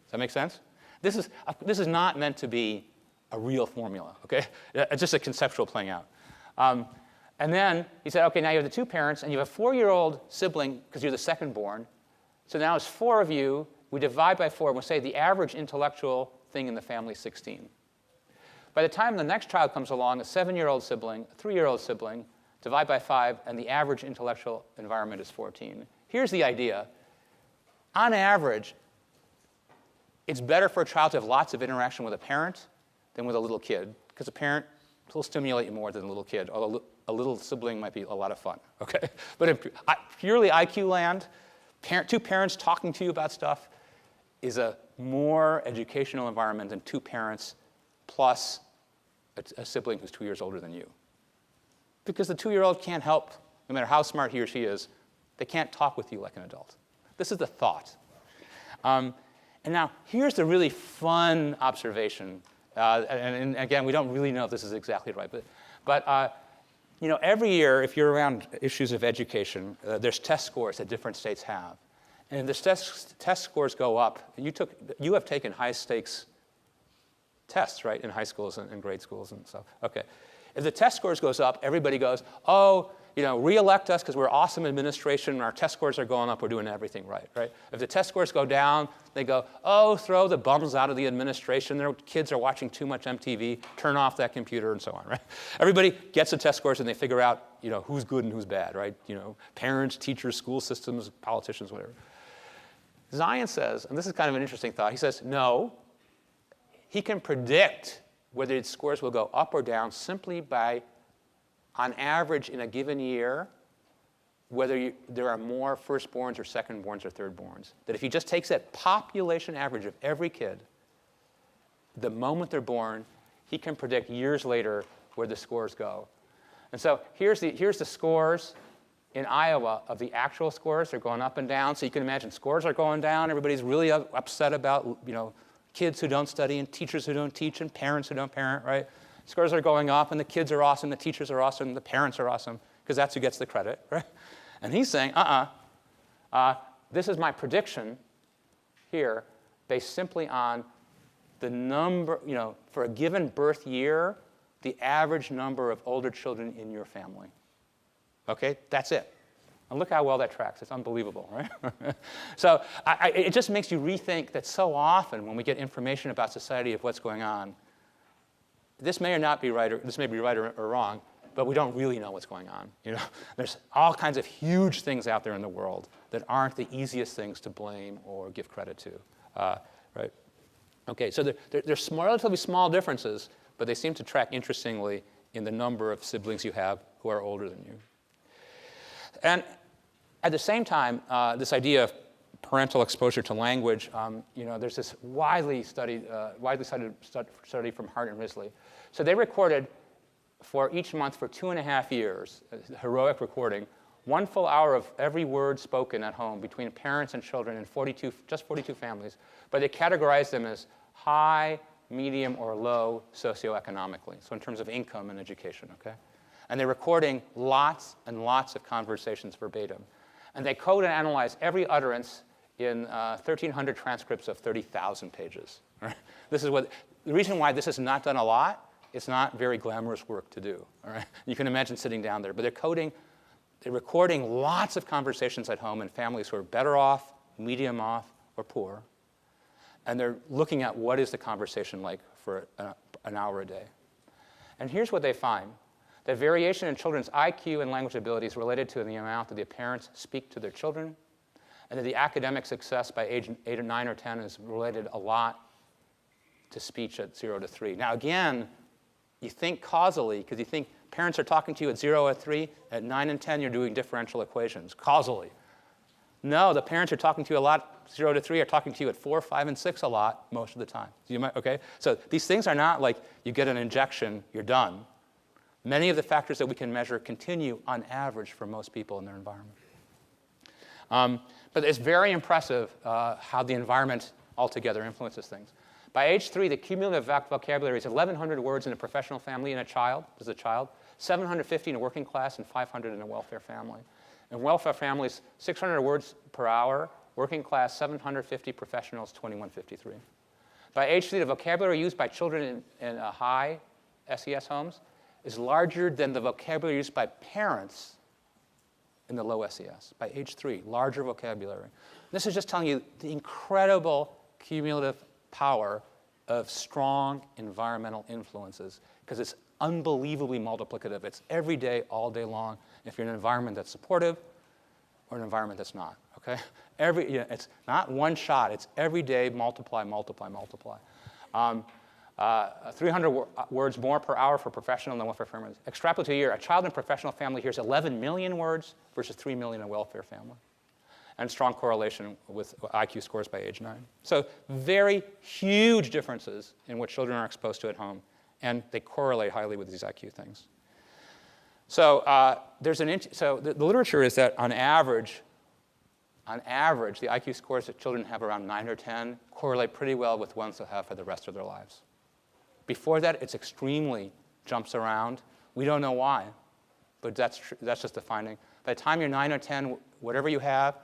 Does that make sense? This is not meant to be a real formula, okay? It's just a conceptual playing out. And then he said, okay, now you have the two parents, and you have a 4-year-old sibling, because you're the second born. So now it's 4 of you. We divide by 4, and we'll say the average intellectual thing in the family is 16. By the time the next child comes along, a 7-year-old sibling, a 3-year-old sibling, divide by 5, and the average intellectual environment is 14. Here's the idea. On average, it's better for a child to have lots of interaction with a parent than with a little kid, because a parent will stimulate you more than a little kid, although a little sibling might be a lot of fun, okay? But in purely IQ land, two parents talking to you about stuff is a more educational environment than two parents plus a sibling who's 2 years older than you. Because the 2-year-old can't help, no matter how smart he or she is, they can't talk with you like an adult. This is the thought. And now, here's the really fun observation. And again, we don't really know if this is exactly right. But every year, if you're around issues of education, there's test scores that different states have. And if the test scores go up, you have taken high-stakes tests, right, in high schools and grade schools and stuff. Okay. If the test scores goes up, everybody goes, oh, re-elect us because we're awesome administration, our test scores are going up, we're doing everything right, right? If the test scores go down, they go, oh, throw the bums out of the administration, their kids are watching too much MTV, turn off that computer, and so on, right? Everybody gets the test scores and they figure out, who's good and who's bad, right? Parents, teachers, school systems, politicians, whatever. Zients says, and this is kind of an interesting thought, he says, no, he can predict whether its scores will go up or down simply by, on average in a given year, whether there are more firstborns or secondborns or thirdborns. That if he just takes that population average of every kid, the moment they're born, he can predict years later where the scores go. And so here's the scores in Iowa of the actual scores. They're going up and down. So you can imagine scores are going down. Everybody's really upset about kids who don't study and teachers who don't teach and parents who don't parent, right? Scores are going up, and the kids are awesome, the teachers are awesome, the parents are awesome, because that's who gets the credit, right? And he's saying, this is my prediction here based simply on the number, for a given birth year, the average number of older children in your family. Okay, that's it. And look how well that tracks. It's unbelievable, right? So it just makes you rethink that so often when we get information about society of what's going on, this may or not be right, or this may be right or wrong, but we don't really know what's going on. There's all kinds of huge things out there in the world that aren't the easiest things to blame or give credit to, right? Okay, so there's relatively small differences, but they seem to track interestingly in the number of siblings you have who are older than you. And at the same time, this idea of parental exposure to language, there's this widely cited study from Hart and Risley. So they recorded for each month for 2.5 years, a heroic recording, 1 full hour of every word spoken at home between parents and children in just 42 families, but they categorized them as high, medium, or low socioeconomically, so in terms of income and education, okay? And they're recording lots and lots of conversations verbatim. And they code and analyze every utterance in 1,300 transcripts of 30,000 pages. Right? This is what, the reason why this is not done a lot, it's not very glamorous work to do. All right? You can imagine sitting down there. But they're recording lots of conversations at home in families who are better off, medium off, or poor. And they're looking at what is the conversation like for an hour a day. And here's what they find. That variation in children's IQ and language ability is related to the amount that the parents speak to their children, and that the academic success by age 8 or 9 or 10 is related a lot to speech at 0 to 3. Now again, you think causally, because you think parents are talking to you at 0 or 3, at 9 and 10 you're doing differential equations, causally. No, the parents are talking to you a lot, 0 to 3 are talking to you at 4, 5, and 6 a lot most of the time. Okay? So these things are not like you get an injection, you're done. Many of the factors that we can measure continue on average for most people in their environment. But it's very impressive how the environment altogether influences things. By age 3, the cumulative vocabulary is 1,100 words in a professional family and as a child, 750 in a working class, and 500 in a welfare family. In welfare families, 600 words per hour, working class, 750, professionals, 2153. By age 3, the vocabulary used by children in high SES homes is larger than the vocabulary used by parents in the low SES. By age 3, larger vocabulary. This is just telling you the incredible cumulative power of strong environmental influences, because it's unbelievably multiplicative. It's every day, all day long, if you're in an environment that's supportive or an environment that's not. Okay? It's not one shot. It's every day, multiply, multiply, multiply. 300 words more per hour for professional and welfare families. Extrapolate to a year, a child in a professional family hears 11 million words versus 3 million in a welfare family. And strong correlation with IQ scores by age 9. So very huge differences in what children are exposed to at home, and they correlate highly with these IQ things. So the literature is that on average, the IQ scores that children have around 9 or 10 correlate pretty well with ones they'll have for the rest of their lives. Before that, it's extremely jumps around. We don't know why, but that's just a finding. By the time you're 9 or 10, whatever you have,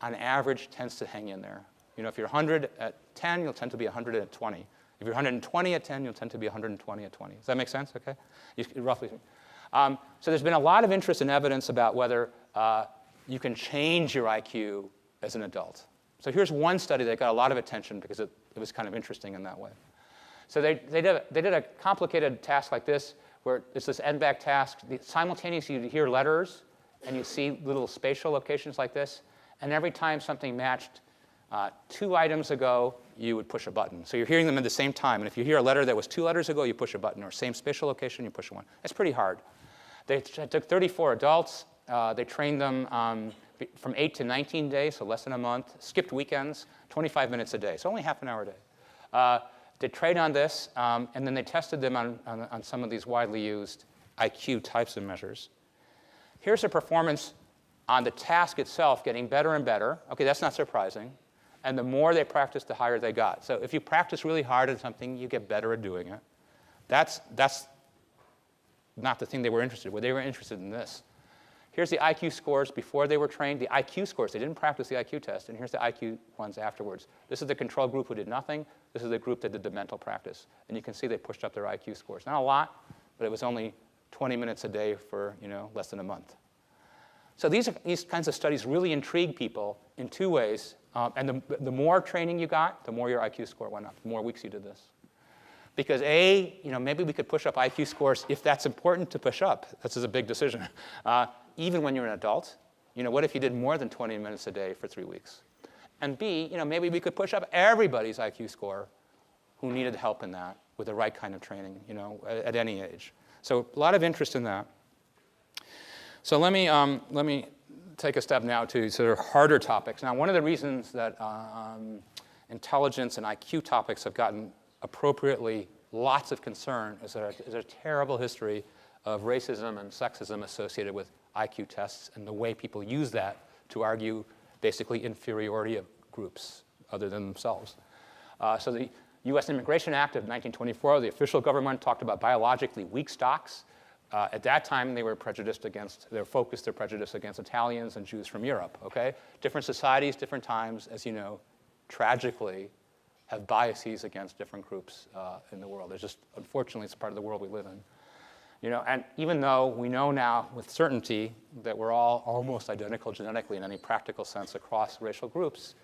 on average, tends to hang in there. You know, if you're 100 at 10, you'll tend to be 100 at 20. If you're 120 at 10, you'll tend to be 120 at 20. Does that make sense? Okay, roughly. So there's been a lot of interest and evidence about whether you can change your IQ as an adult. So here's one study that got a lot of attention because it was kind of interesting in that way. So they did a complicated task like this, where it's this NBAC task. Simultaneously, you hear letters, and you see little spatial locations like this. And every time something matched 2 items ago, you would push a button. So you're hearing them at the same time. And if you hear a letter that was 2 letters ago, you push a button. Or same spatial location, you push one. It's pretty hard. They took 34 adults. They trained them from 8 to 19 days, so less than a month. Skipped weekends, 25 minutes a day. So only half an hour a day. They trained on this, and then they tested them on some of these widely used IQ types of measures. Here's the performance on the task itself, getting better and better. OK, that's not surprising. And the more they practiced, the higher they got. So if you practice really hard at something, you get better at doing it. That's not the thing they were interested in. They were interested in this. Here's the IQ scores before they were trained. The IQ scores, they didn't practice the IQ test. And here's the IQ ones afterwards. This is the control group who did nothing. This is the group that did the mental practice. And you can see they pushed up their IQ scores. Not a lot, but it was only 20 minutes a day for less than a month. So these kinds of studies really intrigue people in 2 ways. And the more training you got, the more your IQ score went up, the more weeks you did this. Because maybe we could push up IQ scores if that's important to push up. This is a big decision. Even when you're an adult, what if you did more than 20 minutes a day for 3 weeks? And B, maybe we could push up everybody's IQ score who needed help in that with the right kind of training, at any age. So a lot of interest in that. So let me take a step now to sort of harder topics. Now, one of the reasons that intelligence and IQ topics have gotten appropriately lots of concern is that there's a terrible history of racism and sexism associated with IQ tests and the way people use that to argue basically inferiority of groups other than themselves. So the U.S. Immigration Act of 1924, the official government talked about biologically weak stocks At that time, they were focused their prejudice against Italians and Jews from Europe, okay? Different societies, different times, as you know, tragically have biases against different groups in the world. There's just, unfortunately, it's part of the world we live in. You know, and even though we know now with certainty that we're all almost identical genetically in any practical sense across racial groups,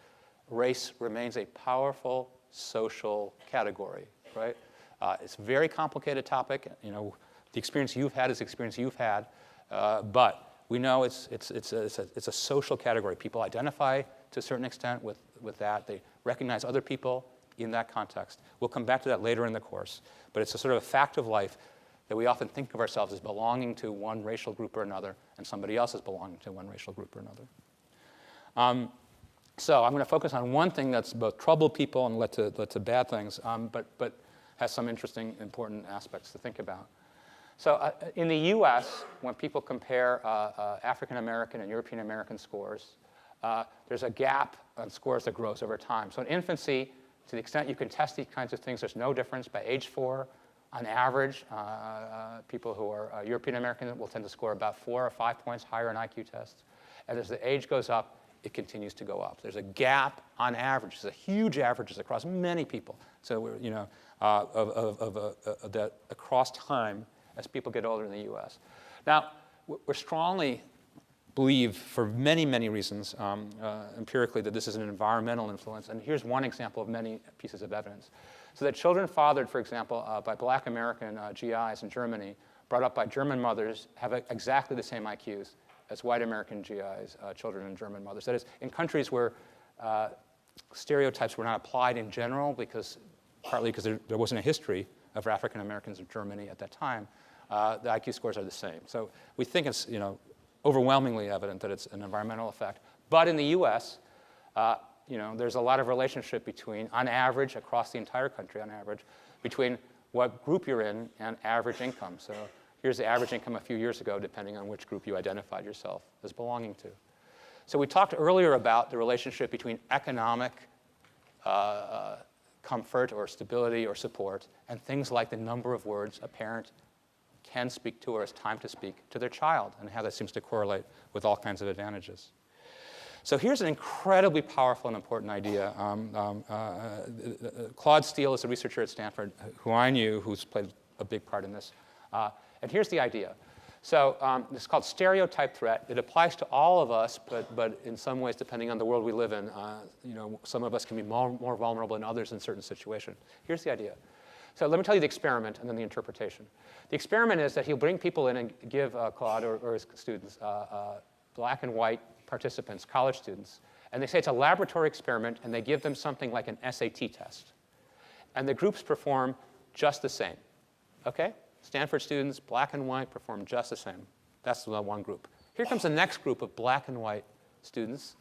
race remains a powerful social category, right? It's a very complicated topic. You know, the experience you've had is the experience you've had, but we know it's a social category. People identify to a certain extent with that. They recognize other people in that context. We'll come back to that later in the course, but it's a sort of a fact of life that we often think of ourselves as belonging to one racial group or another, and somebody else is belonging to one racial group or another. So I'm going to focus on one thing that's both troubled people and led to bad things, but has some interesting, important aspects to think about. So in the US, when people compare African American and European American scores, there's a gap on scores that grows over time. So in infancy, to the extent you can test these kinds of things, there's no difference. By age 4, on average, people who are European American will tend to score about 4 or 5 points higher on IQ tests. And as the age goes up, it continues to go up. There's a gap on average. There's a huge averages across many people. So we're, you know, that across time as people get older in the US. Now, we're strongly believe, for many, many reasons, empirically, that this is an environmental influence. And here's one example of many pieces of evidence. So that children fathered, for example, by Black American GIs in Germany, brought up by German mothers, have exactly the same IQs as white American GIs, children and German mothers. That is, in countries where stereotypes were not applied in general, partly because there wasn't a history of African Americans in Germany at that time, the IQ scores are the same. So we think it's, you know, overwhelmingly evident that it's an environmental effect. But in the US, you know, there's a lot of relationship between, on average, across the entire country, on average, between what group you're in and average income. So here's the average income a few years ago, depending on which group you identified yourself as belonging to. So we talked earlier about the relationship between economic comfort or stability or support and things like the number of words a parent can speak to or has time to speak to their child, and how that seems to correlate with all kinds of advantages. So here's an incredibly powerful and important idea. Claude Steele is a researcher at Stanford who I knew, who's played a big part in this. And here's the idea. So this is called stereotype threat. It applies to all of us, but in some ways, depending on the world we live in, you know, some of us can be more vulnerable than others in certain situations. Here's the idea. So let me tell you the experiment and then the interpretation. The experiment is that he'll bring people in and give Claude or his students, black and white participants, college students, and they say it's a laboratory experiment, and they give them something like an SAT test. And the groups perform just the same, okay? Stanford students, black and white, perform just the same. That's the one group. Here comes the next group of black and white students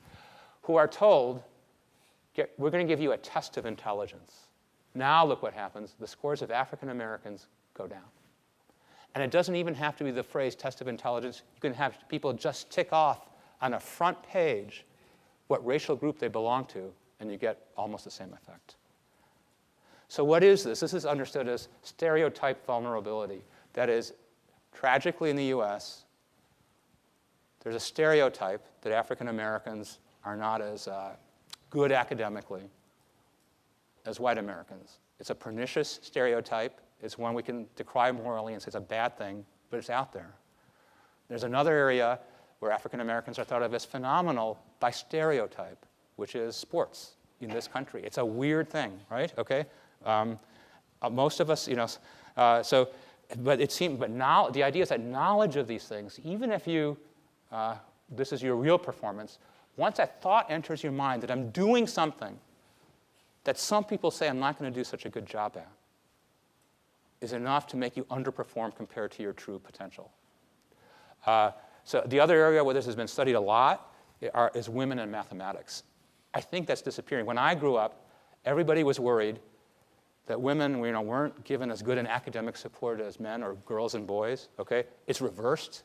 who are told, we're going to give you a test of intelligence. Now look what happens. The scores of African Americans go down. And it doesn't even have to be the phrase test of intelligence. You can have people just tick off on a front page what racial group they belong to, and you get almost the same effect. So what is this? This is understood as stereotype vulnerability. That is, tragically in the US, there's a stereotype that African Americans are not as good academically as white Americans. It's a pernicious stereotype. It's one we can decry morally and say it's a bad thing, but it's out there. There's another area where African Americans are thought of as phenomenal by stereotype, which is sports in this country. It's a weird thing, right? Okay, most of us, you know, but now the idea is that knowledge of these things, even if you, this is your real performance, once that thought enters your mind that I'm doing something that some people say I'm not going to do such a good job at, is enough to make you underperform compared to your true potential. So the other area where this has been studied a lot is women in mathematics. I think that's disappearing. When I grew up, everybody was worried that women, you know, weren't given as good an academic support as men or girls and boys. Okay, it's reversed.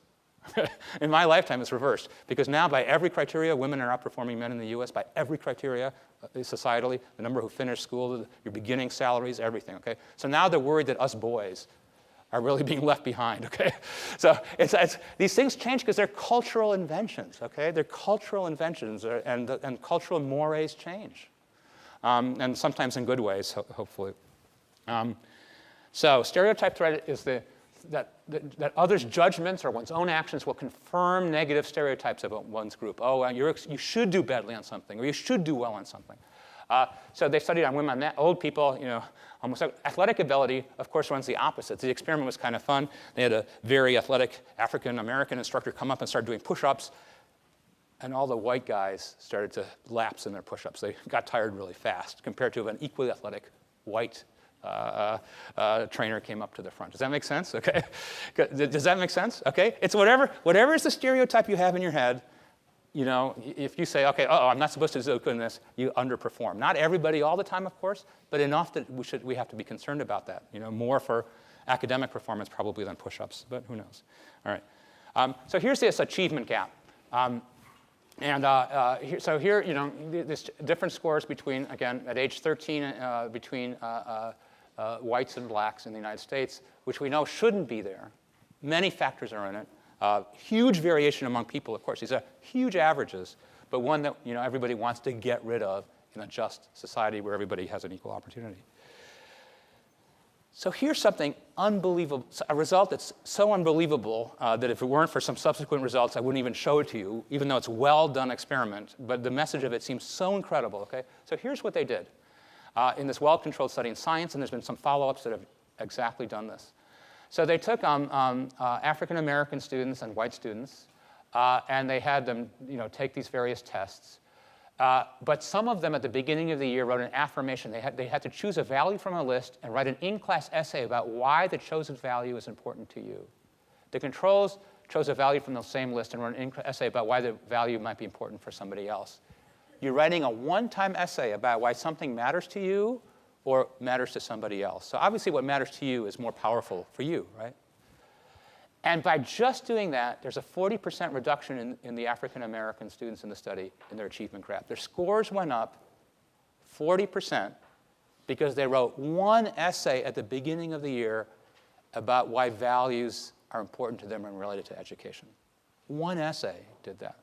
In my lifetime, it's reversed, because now by every criteria, women are outperforming men in the US. By every criteria, societally, the number who finish school, your beginning salaries, everything. Okay, so now they're worried that us boys are really being left behind, okay? So these things change because they're cultural inventions, okay? They're cultural inventions, and cultural mores change, and sometimes in good ways, hopefully. So stereotype threat is that others' judgments or one's own actions will confirm negative stereotypes about one's group. Oh, you should do badly on something, or you should do well on something. So they studied on women, old people, almost athletic ability, of course, runs the opposite. The experiment was kind of fun. They had a very athletic African-American instructor come up and start doing push-ups, and all the white guys started to lapse in their push-ups. They got tired really fast compared to an equally athletic white trainer came up to the front. Does that make sense? Okay. Does that make sense? Okay. It's whatever is the stereotype you have in your head. If you say, okay, I'm not supposed to do good in this, you underperform. Not everybody all the time, of course, but enough that we have to be concerned about that. More for academic performance probably than push-ups, but who knows? All right. So here's this achievement gap. So here, there's different scores between, again, at age 13, between whites and blacks in the United States, which we know shouldn't be there. Many factors are in it. Huge variation among people, of course. These are huge averages, but one that everybody wants to get rid of in a just society where everybody has an equal opportunity. So here's something unbelievable, a result that's so unbelievable that if it weren't for some subsequent results, I wouldn't even show it to you, even though it's a well-done experiment. But the message of it seems so incredible. Okay? So here's what they did in this well-controlled study in science, and there's been some follow-ups that have exactly done this. So they took African-American students and white students, and they had them take these various tests. But some of them at the beginning of the year wrote an affirmation. They had to choose a value from a list and write an in-class essay about why the chosen value is important to you. The controls chose a value from the same list and wrote an essay about why the value might be important for somebody else. You're writing a one-time essay about why something matters to you or matters to somebody else. So obviously what matters to you is more powerful for you, right? And by just doing that, there's a 40% reduction in the African-American students in the study in their achievement graph. Their scores went up 40% because they wrote one essay at the beginning of the year about why values are important to them and related to education. One essay did that,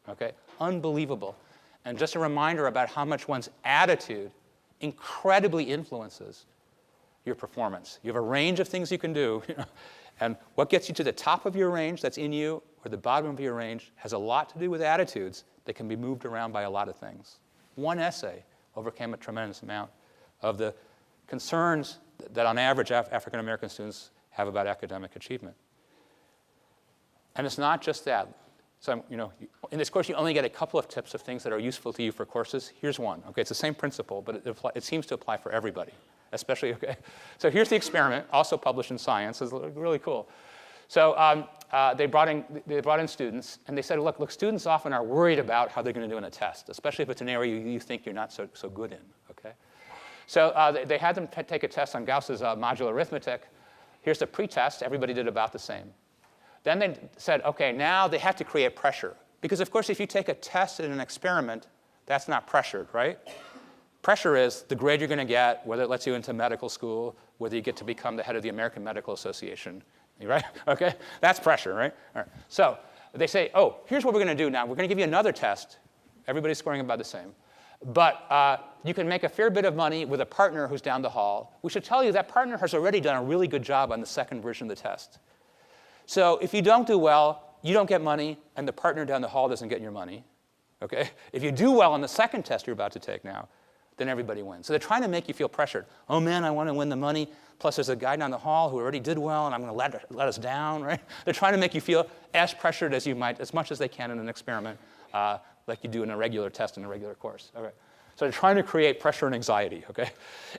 okay? Unbelievable. And just a reminder about how much one's attitude incredibly influences your performance. You have a range of things you can do, and what gets you to the top of your range that's in you or the bottom of your range has a lot to do with attitudes that can be moved around by a lot of things. One essay overcame a tremendous amount of the concerns that on average African-American students have about academic achievement. And it's not just that. So, in this course, you only get a couple of tips of things that are useful to you for courses. Here's one. Okay, it's the same principle, but it seems to apply for everybody, especially, okay. So here's the experiment, also published in Science. It's really cool. So they brought in students, and they said, look, students often are worried about how they're going to do in a test, especially if it's an area you think you're not so good in, okay. So they had them take a test on Gauss's modular arithmetic. Here's the pretest. Everybody did about the same. Then they said, OK, now they have to create pressure. Because, of course, if you take a test in an experiment, that's not pressured, right? Pressure is the grade you're going to get, whether it lets you into medical school, whether you get to become the head of the American Medical Association, right? OK? That's pressure, right? All right. So they say, oh, here's what we're going to do now. We're going to give you another test. Everybody's scoring about the same. But you can make a fair bit of money with a partner who's down the hall. We should tell you that partner has already done a really good job on the second version of the test. So if you don't do well, you don't get money, and the partner down the hall doesn't get your money. Okay? If you do well on the second test you're about to take now, then everybody wins. So they're trying to make you feel pressured. Oh, man, I want to win the money. Plus, there's a guy down the hall who already did well, and I'm going to let us down. Right? They're trying to make you feel as pressured as you might, as much as they can in an experiment, like you do in a regular test in a regular course. Okay? So they're trying to create pressure and anxiety. Okay?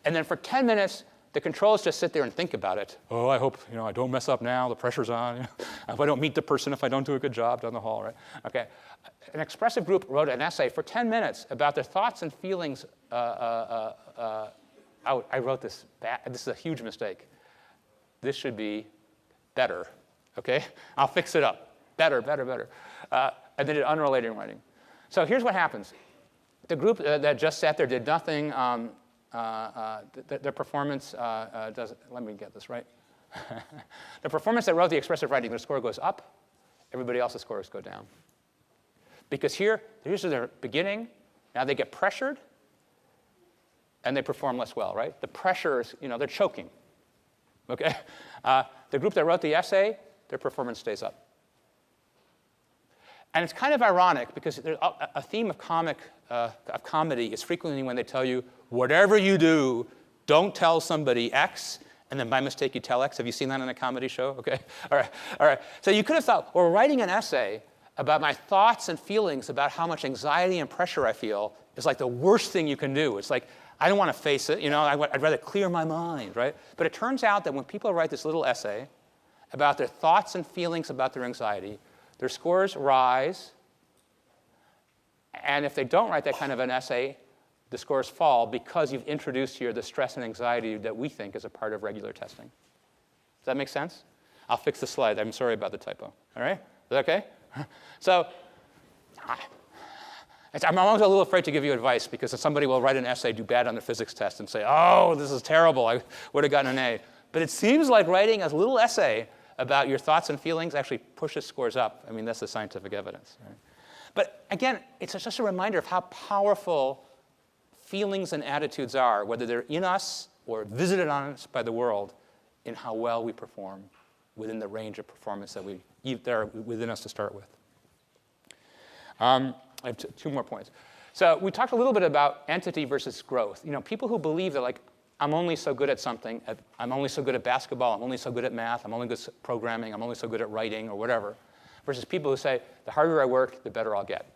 And then for 10 minutes, the controls just sit there and think about it. Oh, I hope I don't mess up now. The pressure's on. If I don't meet the person, if I don't do a good job down the hall, right? Okay. An expressive group wrote an essay for 10 minutes about their thoughts and feelings. I wrote this. This is a huge mistake. This should be better. Okay. I'll fix it up. Better, better, better. And they did unrelated writing. So here's what happens. The group that just sat there did nothing. Their performance doesn't, let me get this right. The performance that wrote the expressive writing, their score goes up. Everybody else's scores go down. Because here, here's their beginning. Now they get pressured, and they perform less well, right? The pressure is, they're choking. Okay? The group that wrote the essay, their performance stays up. And it's kind of ironic because a theme of comedy is frequently when they tell you, whatever you do, don't tell somebody X, and then by mistake you tell X. Have you seen that in a comedy show? Okay, all right. So you could have thought, well, writing an essay about my thoughts and feelings about how much anxiety and pressure I feel is like the worst thing you can do. It's like, I don't want to face it, I'd rather clear my mind, right? But it turns out that when people write this little essay about their thoughts and feelings about their anxiety, their scores rise, and if they don't write that kind of an essay, the scores fall because you've introduced here the stress and anxiety that we think is a part of regular testing. Does that make sense? I'll fix the slide. I'm sorry about the typo. All right? Is that okay? So I'm always a little afraid to give you advice because if somebody will write an essay, do bad on the physics test, and say, oh, this is terrible. I would have gotten an A. But it seems like writing a little essay about your thoughts and feelings actually pushes scores up. I mean, that's the scientific evidence. Right? But again, it's just a reminder of how powerful feelings and attitudes are, whether they're in us or visited on us by the world, in how well we perform within the range of performance that are within us to start with. I have two more points. So we talked a little bit about entity versus growth. People who believe that, like, I'm only so good at something, I'm only so good at basketball, I'm only so good at math, I'm only good at programming, I'm only so good at writing or whatever, versus people who say, the harder I work, the better I'll get.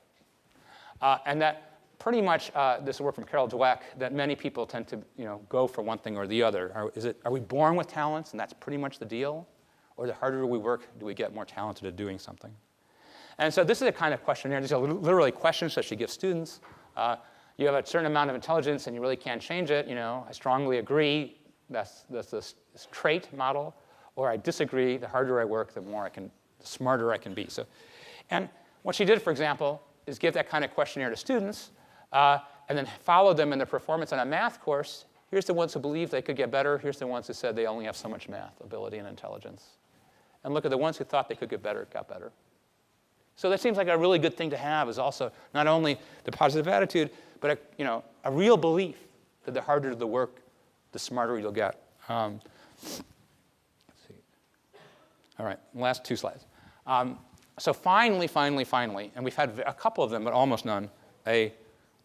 And that pretty much, this is work from Carol Dweck, that many people tend to go for one thing or the other. Are we born with talents, and that's pretty much the deal? Or the harder we work, do we get more talented at doing something? And so this is a kind of questionnaire. These are literally questions that she gives students. You have a certain amount of intelligence and you really can't change it. I strongly agree. That's this trait model. Or I disagree. The harder I work, the smarter I can be. And what she did, for example, is give that kind of questionnaire to students and then follow them in their performance on a math course. Here's the ones who believe they could get better. Here's the ones who said they only have so much math ability and intelligence. And look at the ones who thought they could get better, got better. So that seems like a really good thing to have, is also not only the positive attitude, but a real belief that the harder the work, the smarter you'll get. Let's see. All right, last two slides. So finally, and we've had a couple of them, but almost none, a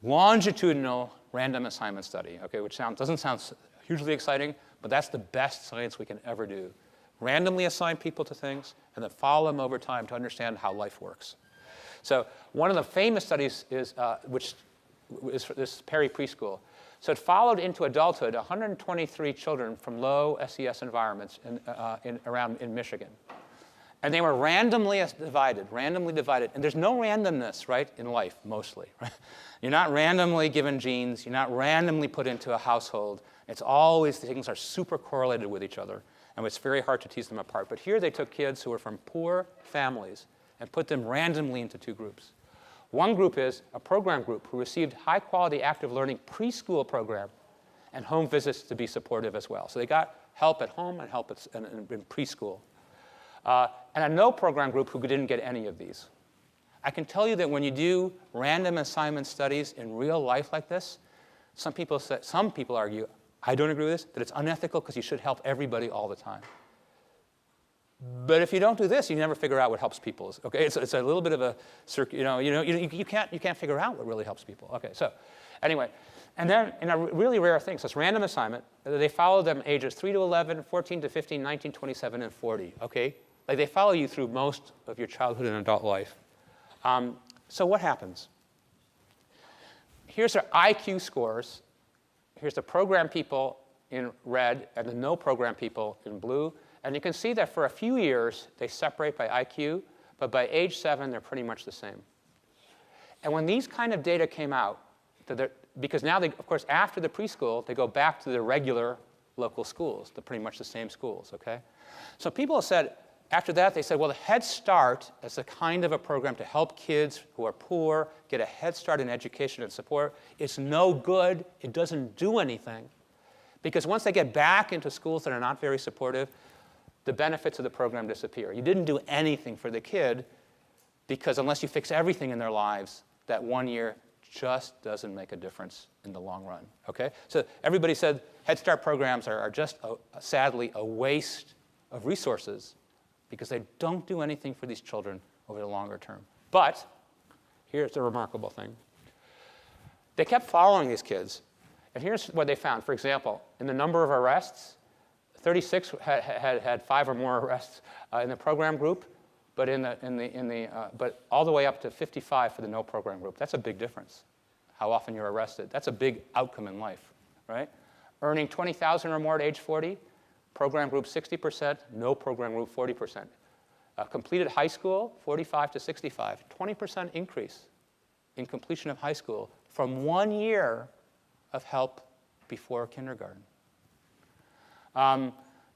longitudinal random assignment study, okay, which doesn't sound hugely exciting, but that's the best science we can ever do. Randomly assign people to things, and then follow them over time to understand how life works. So one of the famous studies is, which is for this Perry preschool. So it followed into adulthood 123 children from low SES environments in Michigan. And they were randomly divided. And there's no randomness, right, in life, mostly. Right? You're not randomly given genes. You're not randomly put into a household. It's always, things are super correlated with each other. And it's very hard to tease them apart. But here they took kids who were from poor families and put them randomly into two groups. One group is a program group who received high-quality active learning preschool program and home visits to be supportive as well. So they got help at home and help in preschool. And a no program group who didn't get any of these. I can tell you that when you do random assignment studies in real life like this, some people argue, I don't agree with this, that it's unethical because you should help everybody all the time. But if you don't do this, you never figure out what helps people. Okay, it's a little bit of a circuit. You can't figure out what really helps people. Okay, so anyway, and then in a really rare thing, so it's random assignment. They follow them ages 3 to 11, 14 to 15, 19, 27, and 40. Okay, like they follow you through most of your childhood and adult life. So what happens? Here's their IQ scores. Here's the program people in red and the no program people in blue. And you can see that for a few years, they separate by IQ, but by age 7, they're pretty much the same. And when these kind of data came out, because now, of course, after the preschool, they go back to their regular local schools, pretty much the same schools, okay? So people said, after that, they said, well, the Head Start is a kind of a program to help kids who are poor get a head start in education and support. It's no good. It doesn't do anything. Because once they get back into schools that are not very supportive, the benefits of the program disappear. You didn't do anything for the kid because unless you fix everything in their lives, that 1 year just doesn't make a difference in the long run, okay? So everybody said Head Start programs are just, sadly, a waste of resources because they don't do anything for these children over the longer term. But here's the remarkable thing. They kept following these kids, and here's what they found. For example, in the number of arrests, 36 had 5 or more arrests in the program group, but but all the way up to 55 for the no program group. That's a big difference. How often you're arrested. That's a big outcome in life, right? Earning 20,000 or more at age 40, program group 60%, no program group 40%. Completed high school, 45 to 65, 20% increase in completion of high school from 1 year of help before kindergarten.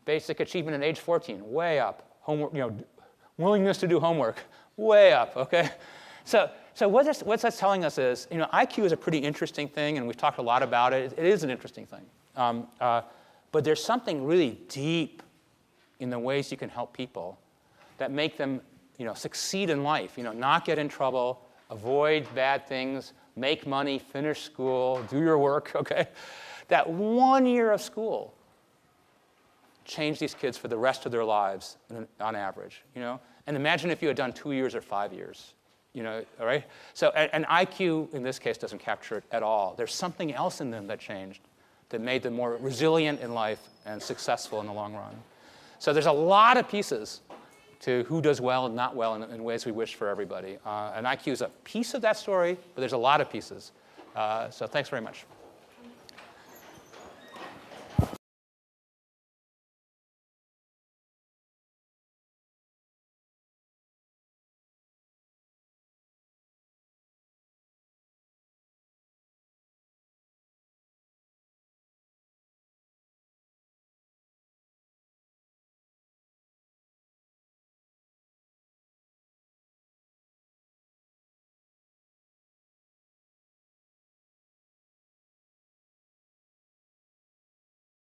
Basic achievement at age 14, way up. Homework, willingness to do homework, way up, okay? So what that's telling us is, IQ is a pretty interesting thing, and we've talked a lot about it. It is an interesting thing. But there's something really deep in the ways you can help people that make them, succeed in life, not get in trouble, avoid bad things, make money, finish school, do your work, okay? That 1 year of school changed these kids for the rest of their lives on average, And imagine if you had done 2 years or 5 years, all right? So, and IQ in this case doesn't capture it at all. There's something else in them that changed that made them more resilient in life and successful in the long run. So there's a lot of pieces to who does well and not well in ways we wish for everybody. And IQ is a piece of that story, but there's a lot of pieces. So thanks very much.